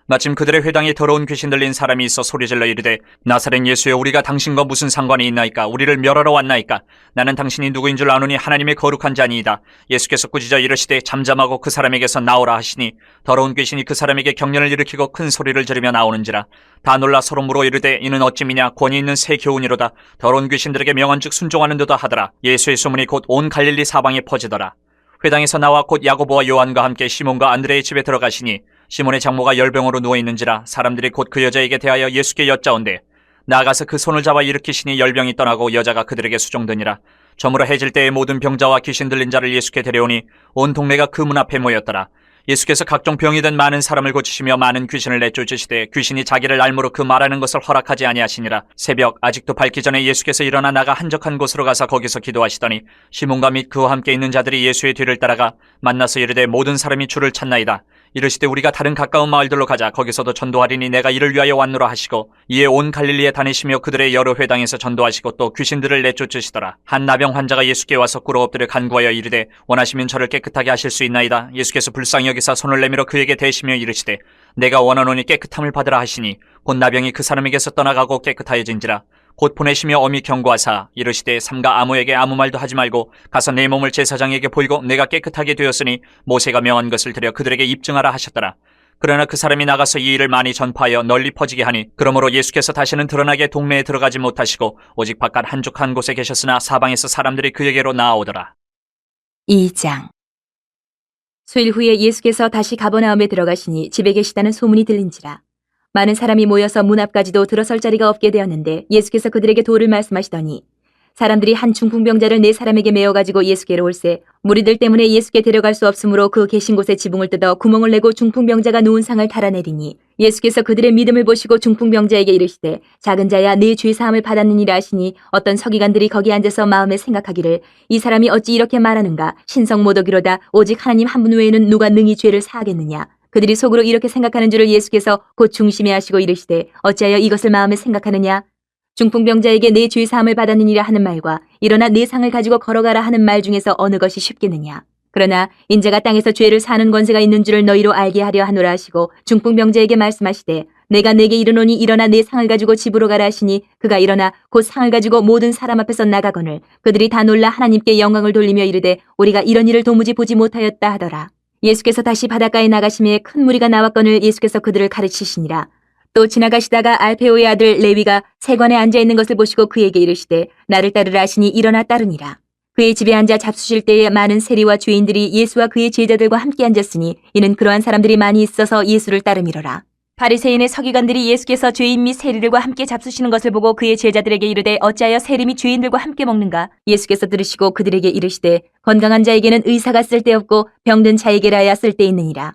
마침 그들의 회당에 더러운 귀신 들린 사람이 있어 소리질러 이르되 나사렛 예수여 우리가 당신과 무슨 상관이 있나이까? 우리를 멸하러 왔나이까? 나는 당신이 누구인 줄 아노니 하나님의 거룩한 자니이다. 예수께서 꾸짖어 이르시되 잠잠하고 그 사람에게서 나오라 하시니 더러운 귀신이 그 사람에게 경련을 일으키고 큰 소리를 지르며 나오는지라. 다 놀라 서로 물어 이르되 이는 어찌미냐? 권위 있는 새 교훈이로다. 더러운 귀신들에게 명한즉 순종하는 듯도 하더라. 예수의 소문이 곧 온 갈릴리 사방에 퍼지더라. 회당에서 나와 곧 야고보와 요한과 함께 시몬과 안드레의 집에 들어가시니 시몬의 장모가 열병으로 누워있는지라. 사람들이 곧 그 여자에게 대하여 예수께 여짜온대 나아가서 그 손을 잡아 일으키시니 열병이 떠나고 여자가 그들에게 수종되니라. 저물어 해질 때에 모든 병자와 귀신 들린 자를 예수께 데려오니 온 동네가 그 문 앞에 모였더라. 예수께서 각종 병이 든 많은 사람을 고치시며 많은 귀신을 내쫓으시되 귀신이 자기를 알므로 그 말하는 것을 허락하지 아니하시니라. 새벽 아직도 밝기 전에 예수께서 일어나 나가 한적한 곳으로 가서 거기서 기도하시더니 시몬과 및 그와 함께 있는 자들이 예수의 뒤를 따라가 만나서 이르되 모든 사람이 주를 찾나이다. 이르시되 우리가 다른 가까운 마을들로 가자. 거기서도 전도하리니 내가 이를 위하여 왔노라 하시고 이에 온 갈릴리에 다니시며 그들의 여러 회당에서 전도하시고 또 귀신들을 내쫓으시더라. 한 나병 환자가 예수께 와서 꿇어 엎드려 간구하여 이르되 원하시면 저를 깨끗하게 하실 수 있나이다. 예수께서 불쌍히 여기사 손을 내밀어 그에게 대시며 이르시되 내가 원하노니 깨끗함을 받으라 하시니 곧 나병이 그 사람에게서 떠나가고 깨끗하여진지라. 곧 보내시며 엄히 경고하사 이르시되 삼가 아무에게 아무 말도 하지 말고 가서 내 몸을 제사장에게 보이고 내가 깨끗하게 되었으니 모세가 명한 것을 들여 그들에게 입증하라 하셨더라. 그러나 그 사람이 나가서 이 일을 많이 전파하여 널리 퍼지게 하니 그러므로 예수께서 다시는 드러나게 동네에 들어가지 못하시고 오직 바깥 한적한 곳에 계셨으나 사방에서 사람들이 그에게로 나아오더라. 2장. 수일 후에 예수께서 다시 가버나움에 들어가시니 집에 계시다는 소문이 들린지라. 많은 사람이 모여서 문 앞까지도 들어설 자리가 없게 되었는데 예수께서 그들에게 도를 말씀하시더니 사람들이 한 중풍병자를 네 사람에게 메어가지고 예수께로 올세 무리들 때문에 예수께 데려갈 수 없으므로 그 계신 곳에 지붕을 뜯어 구멍을 내고 중풍병자가 누운 상을 달아내리니 예수께서 그들의 믿음을 보시고 중풍병자에게 이르시되 작은 자야 네 죄사함을 받았느니라 하시니 어떤 서기관들이 거기 앉아서 마음에 생각하기를 이 사람이 어찌 이렇게 말하는가 신성 모독이로다 오직 하나님 한 분 외에는 누가 능히 죄를 사하겠느냐. 그들이 속으로 이렇게 생각하는 줄을 예수께서 곧 중심에 하시고 이르시되 어찌하여 이것을 마음에 생각하느냐. 중풍병자에게 내 죄사함을 받았느니라 하는 말과 일어나 내 상을 가지고 걸어가라 하는 말 중에서 어느 것이 쉽겠느냐. 그러나 인자가 땅에서 죄를 사는 권세가 있는 줄을 너희로 알게 하려 하노라 하시고 중풍병자에게 말씀하시되 내가 내게 이르노니 일어나 내 상을 가지고 집으로 가라 하시니 그가 일어나 곧 상을 가지고 모든 사람 앞에서 나가거늘 그들이 다 놀라 하나님께 영광을 돌리며 이르되 우리가 이런 일을 도무지 보지 못하였다 하더라. 예수께서 다시 바닷가에 나가심에 큰 무리가 나왔거늘 예수께서 그들을 가르치시니라. 또 지나가시다가 알페오의 아들 레위가 세관에 앉아있는 것을 보시고 그에게 이르시되 나를 따르라 하시니 일어나 따르니라. 그의 집에 앉아 잡수실 때에 많은 세리와 죄인들이 예수와 그의 제자들과 함께 앉았으니 이는 그러한 사람들이 많이 있어서 예수를 따르미로라. 바리새인의 서기관들이 예수께서 죄인 및 세리들과 함께 잡수시는 것을 보고 그의 제자들에게 이르되 어찌하여 세리 및 죄인들과 함께 먹는가. 예수께서 들으시고 그들에게 이르시되 건강한 자에게는 의사가 쓸데없고 병든 자에게라야 쓸데있느니라.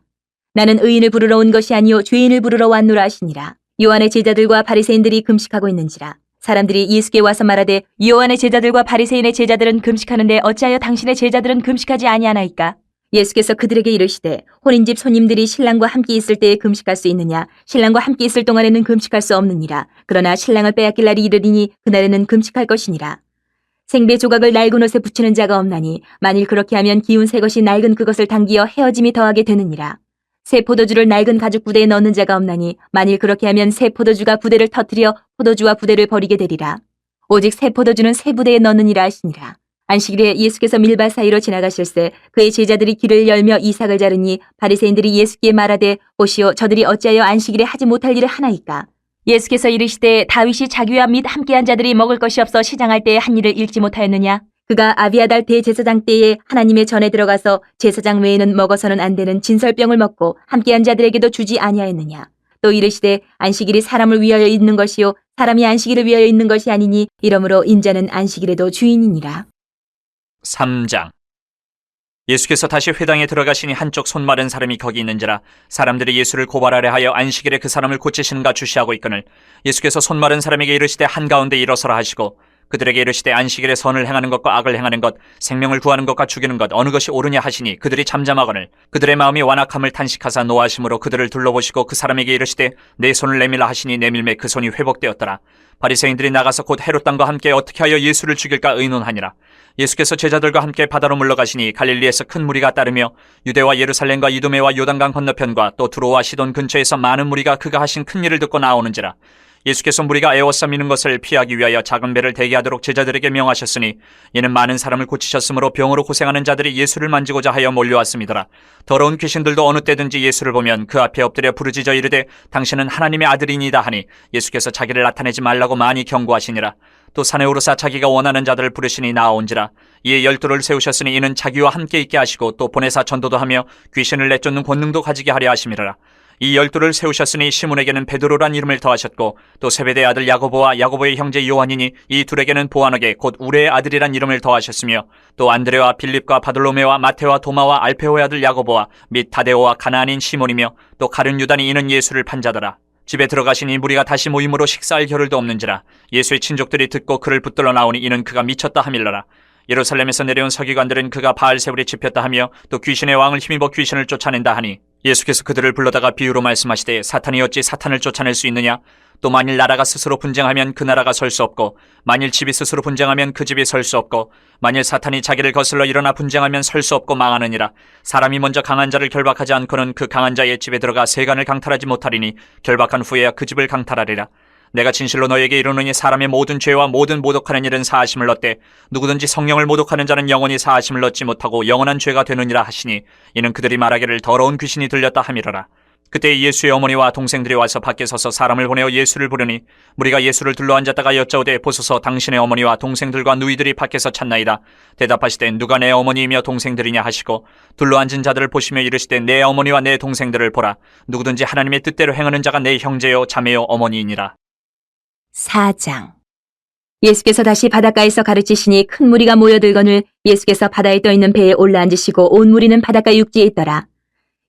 나는 의인을 부르러 온 것이 아니요 죄인을 부르러 왔노라 하시니라. 요한의 제자들과 바리새인들이 금식하고 있는지라. 사람들이 예수께 와서 말하되 요한의 제자들과 바리새인의 제자들은 금식하는데 어찌하여 당신의 제자들은 금식하지 아니하나이까. 예수께서 그들에게 이르시되 혼인집 손님들이 신랑과 함께 있을 때에 금식할 수 있느냐. 신랑과 함께 있을 동안에는 금식할 수 없느니라. 그러나 신랑을 빼앗길 날이 이르리니 그날에는 금식할 것이니라. 생배 조각을 낡은 옷에 붙이는 자가 없나니 만일 그렇게 하면 기운 새 것이 낡은 그것을 당기어 헤어짐이 더하게 되느니라. 새 포도주를 낡은 가죽 부대에 넣는 자가 없나니 만일 그렇게 하면 새 포도주가 부대를 터뜨려 포도주와 부대를 버리게 되리라. 오직 새 포도주는 새 부대에 넣느니라 하시니라. 안식일에 예수께서 밀밭 사이로 지나가실새 그의 제자들이 길을 열며 이삭을 자르니 바리새인들이 예수께 말하되 보시오 저들이 어찌하여 안식일에 하지 못할 일을 하나이까. 예수께서 이르시되 다윗이 자기와 및 함께한 자들이 먹을 것이 없어 시장할 때에 한 일을 읽지 못하였느냐. 그가 아비아달 대제사장 때에 하나님의 전에 들어가서 제사장 외에는 먹어서는 안 되는 진설병을 먹고 함께한 자들에게도 주지 아니하였느냐. 또 이르시되 안식일이 사람을 위하여 있는 것이요 사람이 안식일을 위하여 있는 것이 아니니 이러므로 인자는 안식일에도 주인이니라. 3장. 예수께서 다시 회당에 들어가시니 한쪽 손 마른 사람이 거기 있는지라. 사람들이 예수를 고발하려 하여 안식일에 그 사람을 고치시는가 주시하고 있거늘 예수께서 손 마른 사람에게 이르시되 한가운데 일어서라 하시고 그들에게 이르시되 안식일에 선을 행하는 것과 악을 행하는 것 생명을 구하는 것과 죽이는 것 어느 것이 옳으냐 하시니 그들이 잠잠하거늘 그들의 마음이 완악함을 탄식하사 노하심으로 그들을 둘러보시고 그 사람에게 이르시되 내 손을 내밀라 하시니 내밀매 그 손이 회복되었더라. 바리새인들이 나가서 곧 헤롯 왕과 함께 어떻게 하여 예수를 죽일까 의논하니라. 예수께서 제자들과 함께 바다로 물러가시니 갈릴리에서 큰 무리가 따르며 유대와 예루살렘과 이두메와 요단강 건너편과 또 두로와 시돈 근처에서 많은 무리가 그가 하신 큰 일을 듣고 나오는지라. 예수께서 무리가 에워싸미는 것을 피하기 위하여 작은 배를 대기하도록 제자들에게 명하셨으니 이는 많은 사람을 고치셨으므로 병으로 고생하는 자들이 예수를 만지고자 하여 몰려왔음이더라. 더러운 귀신들도 어느 때든지 예수를 보면 그 앞에 엎드려 부르짖어 이르되 당신은 하나님의 아들이니이다 하니 예수께서 자기를 나타내지 말라고 많이 경고하시니라. 또 산에 오르사 자기가 원하는 자들을 부르시니 나아온지라. 이에 12를 세우셨으니 이는 자기와 함께 있게 하시고 또 보내사 전도도 하며 귀신을 내쫓는 권능도 가지게 하려 하심이라. 이 12를 세우셨으니 시몬에게는 베드로란 이름을 더하셨고 또 세베대의 아들 야고보와 야고보의 형제 요한이니 이 둘에게는 보아너게 곧 우레의 아들이란 이름을 더하셨으며 또 안드레와 빌립과 바돌로메와 마테와 도마와 알페오의 아들 야고보와 및 다데오와 가나안인 시몬이며 또 가룟 유다니 이는 예수를 판 자더라. 집에 들어가시니 무리가 다시 모임으로 식사할 겨를도 없는지라. 예수의 친족들이 듣고 그를 붙들러 나오니 이는 그가 미쳤다 하밀러라. 예루살렘에서 내려온 서기관들은 그가 바알세불에 집혔다 하며 또 귀신의 왕을 힘입어 귀신을 쫓아낸다 하니 예수께서 그들을 불러다가 비유로 말씀하시되 사탄이 어찌 사탄을 쫓아낼 수 있느냐? 또 만일 나라가 스스로 분쟁하면 그 나라가 설 수 없고 만일 집이 스스로 분쟁하면 그 집이 설 수 없고 만일 사탄이 자기를 거슬러 일어나 분쟁하면 설 수 없고 망하느니라. 사람이 먼저 강한 자를 결박하지 않고는 그 강한 자의 집에 들어가 세간을 강탈하지 못하리니 결박한 후에야 그 집을 강탈하리라. 내가 진실로 너에게 이르노니 사람의 모든 죄와 모든 모독하는 일은 사하심을 얻되 누구든지 성령을 모독하는 자는 영원히 사하심을 얻지 못하고 영원한 죄가 되느니라 하시니 이는 그들이 말하기를 더러운 귀신이 들렸다 함이러라. 그때 예수의 어머니와 동생들이 와서 밖에 서서 사람을 보내어 예수를 부르니 무리가 예수를 둘러앉았다가 여짜오되 보소서 당신의 어머니와 동생들과 누이들이 밖에서 찾나이다. 대답하시되 누가 내 어머니이며 동생들이냐 하시고 둘러앉은 자들을 보시며 이르시되 내 어머니와 내 동생들을 보라. 누구든지 하나님의 뜻대로 행하는 자가 내 형제요 자매요 어머니이니라. 4장. 예수께서 다시 바닷가에서 가르치시니 큰 무리가 모여들거늘 예수께서 바다에 떠있는 배에 올라앉으시고 온 무리는 바닷가 육지에 있더라.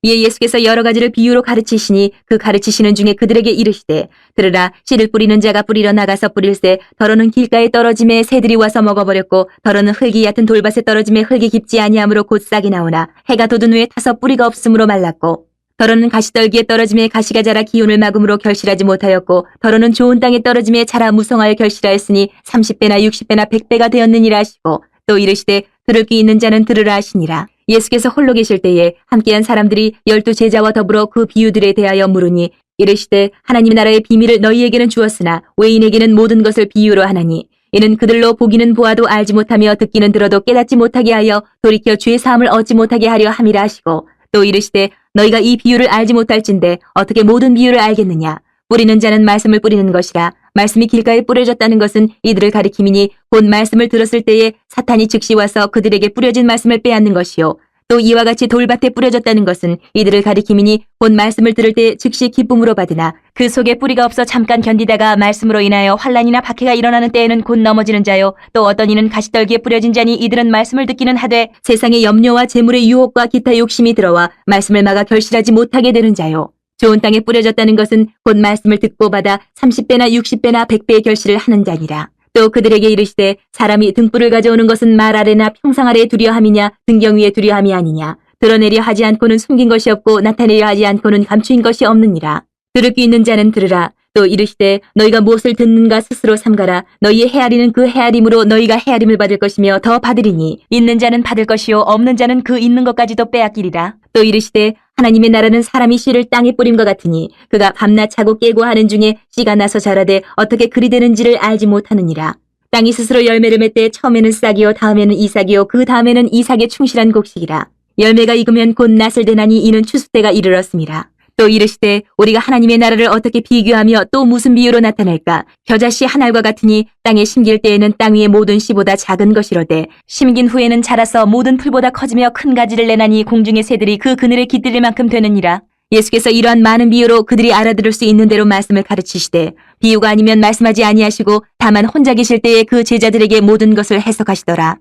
이에 예수께서 여러 가지를 비유로 가르치시니 그 가르치시는 중에 그들에게 이르시되 들으라 씨를 뿌리는 자가 뿌리러 나가서 뿌릴새 더러는 길가에 떨어짐에 새들이 와서 먹어버렸고 더러는 흙이 얕은 돌밭에 떨어짐에 흙이 깊지 아니하므로 곧 싹이 나오나 해가 돋은 후에 타서 뿌리가 없으므로 말랐고 더러는 가시떨기에 떨어짐에 가시가 자라 기운을 막음으로 결실하지 못하였고 더러는 좋은 땅에 떨어짐에 자라 무성하여 결실하였으니 30배나 60배나 100배가 되었느니라 하시고 또 이르시되 들을 귀 있는 자는 들으라 하시니라. 예수께서 홀로 계실 때에 함께한 사람들이 12 제자와 더불어 그 비유들에 대하여 물으니 이르시되 하나님 나라의 비밀을 너희에게는 주었으나 외인에게는 모든 것을 비유로 하나니 이는 그들로 보기는 보아도 알지 못하며 듣기는 들어도 깨닫지 못하게 하여 돌이켜 죄 사함을 얻지 못하게 하려 함이라 하시고 또 이르시되 너희가 이 비유를 알지 못할진대 어떻게 모든 비유를 알겠느냐. 뿌리는 자는 말씀을 뿌리는 것이라. 말씀이 길가에 뿌려졌다는 것은 이들을 가리킴이니 곧 말씀을 들었을 때에 사탄이 즉시 와서 그들에게 뿌려진 말씀을 빼앗는 것이요. 또 이와 같이 돌밭에 뿌려졌다는 것은 이들을 가리킴이니 곧 말씀을 들을 때 즉시 기쁨으로 받으나 그 속에 뿌리가 없어 잠깐 견디다가 말씀으로 인하여 환난이나 박해가 일어나는 때에는 곧 넘어지는 자요. 또 어떤 이는 가시떨기에 뿌려진 자니 이들은 말씀을 듣기는 하되 세상의 염려와 재물의 유혹과 기타 욕심이 들어와 말씀을 막아 결실하지 못하게 되는 자요. 좋은 땅에 뿌려졌다는 것은 곧 말씀을 듣고 받아 30배나 60배나 100배의 결실을 하는 자니라. 또 그들에게 이르시되 사람이 등불을 가져오는 것은 말 아래나 평상 아래에 두려함이냐 등경 위에 두려함이 아니냐. 드러내려 하지 않고는 숨긴 것이 없고 나타내려 하지 않고는 감추인 것이 없느니라. 들을 귀 있는 자는 들으라. 또 이르시되 너희가 무엇을 듣는가 스스로 삼가라. 너희의 헤아리는 그 헤아림으로 너희가 헤아림을 받을 것이며 더 받으리니 있는 자는 받을 것이요 없는 자는 그 있는 것까지도 빼앗기리라. 또 이르시되 하나님의 나라는 사람이 씨를 땅에 뿌림과 같으니 그가 밤낮 자고 깨고 하는 중에 씨가 나서 자라되 어떻게 그리 되는지를 알지 못하느니라. 땅이 스스로 열매를 맺되 처음에는 싹이요 다음에는 이삭이요 그 다음에는 이삭의 충실한 곡식이라. 열매가 익으면 곧 낫을 되나니 이는 추수 때가 이르렀음이라. 또 이르시되 우리가 하나님의 나라를 어떻게 비교하며 또 무슨 비유로 나타낼까. 겨자씨 한 알과 같으니 땅에 심길 때에는 땅 위의 모든 씨보다 작은 것이로되 심긴 후에는 자라서 모든 풀보다 커지며 큰 가지를 내나니 공중의 새들이 그 그늘에 깃들릴 만큼 되느니라. 예수께서 이러한 많은 비유로 그들이 알아들을 수 있는 대로 말씀을 가르치시되 비유가 아니면 말씀하지 아니하시고 다만 혼자 계실 때에 그 제자들에게 모든 것을 해석하시더라.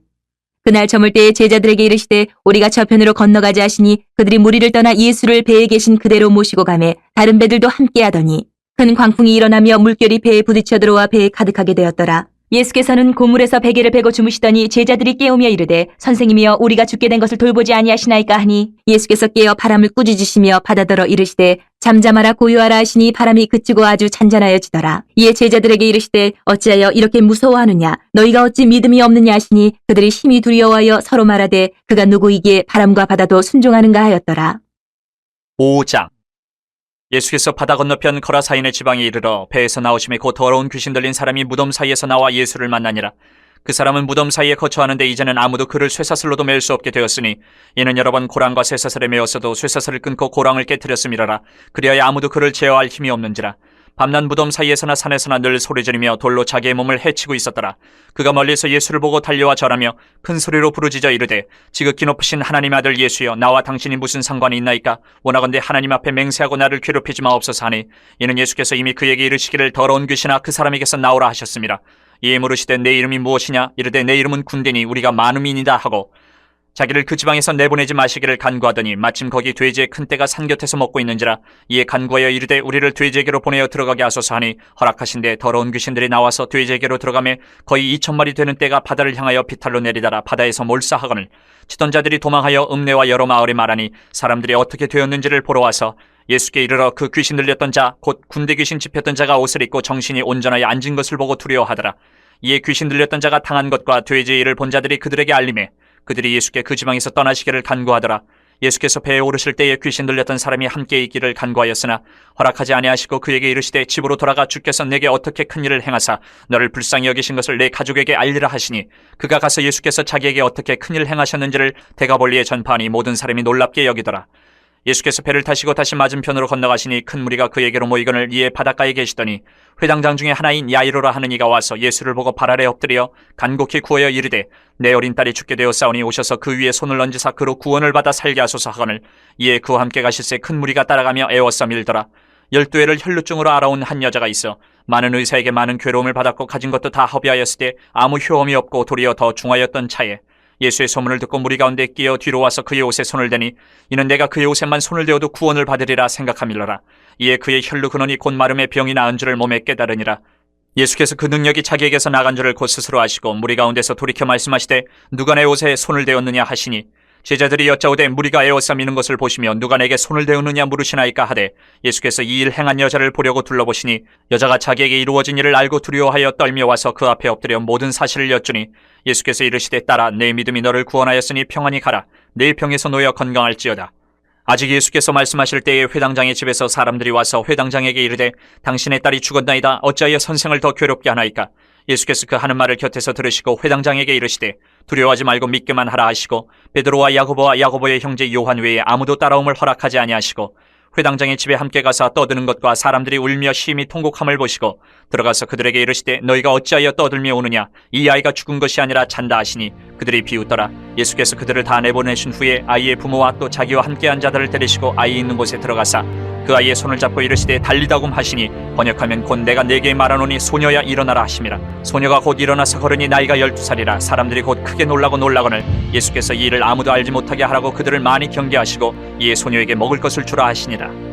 그날 저물 때에 제자들에게 이르시되 우리가 저편으로 건너가자 하시니 그들이 무리를 떠나 예수를 배에 계신 그대로 모시고 가매 다른 배들도 함께 하더니 큰 광풍이 일어나며 물결이 배에 부딪혀 들어와 배에 가득하게 되었더라. 예수께서는 고물에서 베개를 베고 주무시더니 제자들이 깨우며 이르되 선생님이여 우리가 죽게 된 것을 돌보지 아니하시나이까 하니 예수께서 깨어 바람을 꾸짖으시며 바다더러 이르시되 잠잠하라 고요하라 하시니 바람이 그치고 아주 잔잔하여지더라. 이에 제자들에게 이르시되 어찌하여 이렇게 무서워하느냐 너희가 어찌 믿음이 없느냐 하시니 그들이 심히 두려워하여 서로 말하되 그가 누구이기에 바람과 바다도 순종하는가 하였더라. 5장. 예수께서 바다 건너편 거라사인의 지방에 이르러 배에서 나오심에 곧 더러운 귀신 들린 사람이 무덤 사이에서 나와 예수를 만나니라. 그 사람은 무덤 사이에 거처하는데 이제는 아무도 그를 쇠사슬로도 맬 수 없게 되었으니 이는 여러 번 고랑과 쇠사슬에 매었어도 쇠사슬을 끊고 고랑을 깨뜨렸음이라라. 그리하여 아무도 그를 제어할 힘이 없는지라. 밤낮 무덤 사이에서나 산에서나 늘 소리지르며 돌로 자기의 몸을 해치고 있었더라. 그가 멀리서 예수를 보고 달려와 절하며 큰 소리로 부르짖어 이르되 지극히 높으신 하나님 아들 예수여, 나와 당신이 무슨 상관이 있나이까? 원하건대 하나님 앞에 맹세하고 나를 괴롭히지 마옵소서 하니, 이는 예수께서 이미 그에게 이르시기를 더러운 귀신아 그 사람에게서 나오라 하셨습니다. 이에 물으시되 내 이름이 무엇이냐? 이르되 내 이름은 군대니 우리가 많음이니이다 하고 자기를 그 지방에서 내보내지 마시기를 간구하더니 마침 거기 돼지의 큰 떼가 산 곁에서 먹고 있는지라. 이에 간구하여 이르되 우리를 돼지에게로 보내어 들어가게 하소서 하니 허락하신데 더러운 귀신들이 나와서 돼지에게로 들어가매 거의 2,000마리 되는 떼가 바다를 향하여 비탈로 내리다라 바다에서 몰사하거늘 치던 자들이 도망하여 읍내와 여러 마을에 말하니 사람들이 어떻게 되었는지를 보러 와서 예수께 이르러 그 귀신 들렸던 자 곧 군대 귀신 집혔던 자가 옷을 입고 정신이 온전하여 앉은 것을 보고 두려워하더라. 이에 귀신 들렸던 자가 당한 것과 돼지의 일을 본 자들이 그들에게 알림해 그들이 예수께 그 지방에서 떠나시기를 간구하더라. 예수께서 배에 오르실 때에 귀신 들렸던 사람이 함께 있기를 간구하였으나 허락하지 아니하시고 그에게 이르시되 집으로 돌아가 주께서 내게 어떻게 큰 일을 행하사 너를 불쌍히 여기신 것을 내 가족에게 알리라 하시니, 그가 가서 예수께서 자기에게 어떻게 큰 일을 행하셨는지를 데가볼리에 전파하니 모든 사람이 놀랍게 여기더라. 예수께서 배를 타시고 다시 맞은편으로 건너가시니 큰 무리가 그에게로 모이거늘 이에 바닷가에 계시더니 회당장 중에 하나인 야이로라 하는 이가 와서 예수를 보고 발 아래 엎드려 간곡히 구하여 이르되 내 어린 딸이 죽게 되었사오니 오셔서 그 위에 손을 얹으사 그로 구원을 받아 살게 하소서 하거늘 이에 그와 함께 가실새 큰 무리가 따라가며 애워싸 밀더라. 12해를 혈루증으로 알아온 한 여자가 있어 많은 의사에게 많은 괴로움을 받았고 가진 것도 다 허비하였을 때 아무 효험이 없고 도리어 더 중하였던 차에 예수의 소문을 듣고 무리 가운데 끼어 뒤로 와서 그의 옷에 손을 대니 이는 내가 그의 옷에만 손을 대어도 구원을 받으리라 생각함일러라. 이에 그의 혈루 근원이 곧 마름의 병이 나은 줄을 몸에 깨달으니라. 예수께서 그 능력이 자기에게서 나간 줄을 곧 스스로 아시고 무리 가운데서 돌이켜 말씀하시되 누가 내 옷에 손을 대었느냐 하시니 제자들이 여짜오되 무리가 에워싸 미는 것을 보시며 누가 내게 손을 대었느냐 물으시나이까 하되 예수께서 이 일 행한 여자를 보려고 둘러보시니 여자가 자기에게 이루어진 일을 알고 두려워하여 떨며 와서 그 앞에 엎드려 모든 사실을 여쭈니 예수께서 이르시되 딸아 내 믿음이 너를 구원하였으니 평안히 가라. 내 병에서 놓여 건강할지어다. 아직 예수께서 말씀하실 때에 회당장의 집에서 사람들이 와서 회당장에게 이르되 당신의 딸이 죽었나이다. 어찌하여 선생을 더 괴롭게 하나이까? 예수께서 그 하는 말을 곁에서 들으시고 회당장에게 이르시되 두려워하지 말고 믿기만 하라 하시고 베드로와 야고보와 야고보의 형제 요한 외에 아무도 따라옴을 허락하지 아니하시고 회당장의 집에 함께 가서 떠드는 것과 사람들이 울며 심히 통곡함을 보시고 들어가서 그들에게 이르시되 너희가 어찌하여 떠들며 우느냐? 이 아이가 죽은 것이 아니라 잔다 하시니 그들이 비웃더라. 예수께서 그들을 다 내보내신 후에 아이의 부모와 또 자기와 함께한 자들을 데리시고 아이 있는 곳에 들어가사 그 아이의 손을 잡고 이르시되 달리다굼 하시니 번역하면 곧 내가 네게 말하노니 소녀야 일어나라 하심이라. 소녀가 곧 일어나서 걸으니 나이가 12살이라. 사람들이 곧 크게 놀라거늘 예수께서 이 일을 아무도 알지 못하게 하라고 그들을 많이 경계하시고 이에 소녀에게 먹을 것을 주라 하시니라.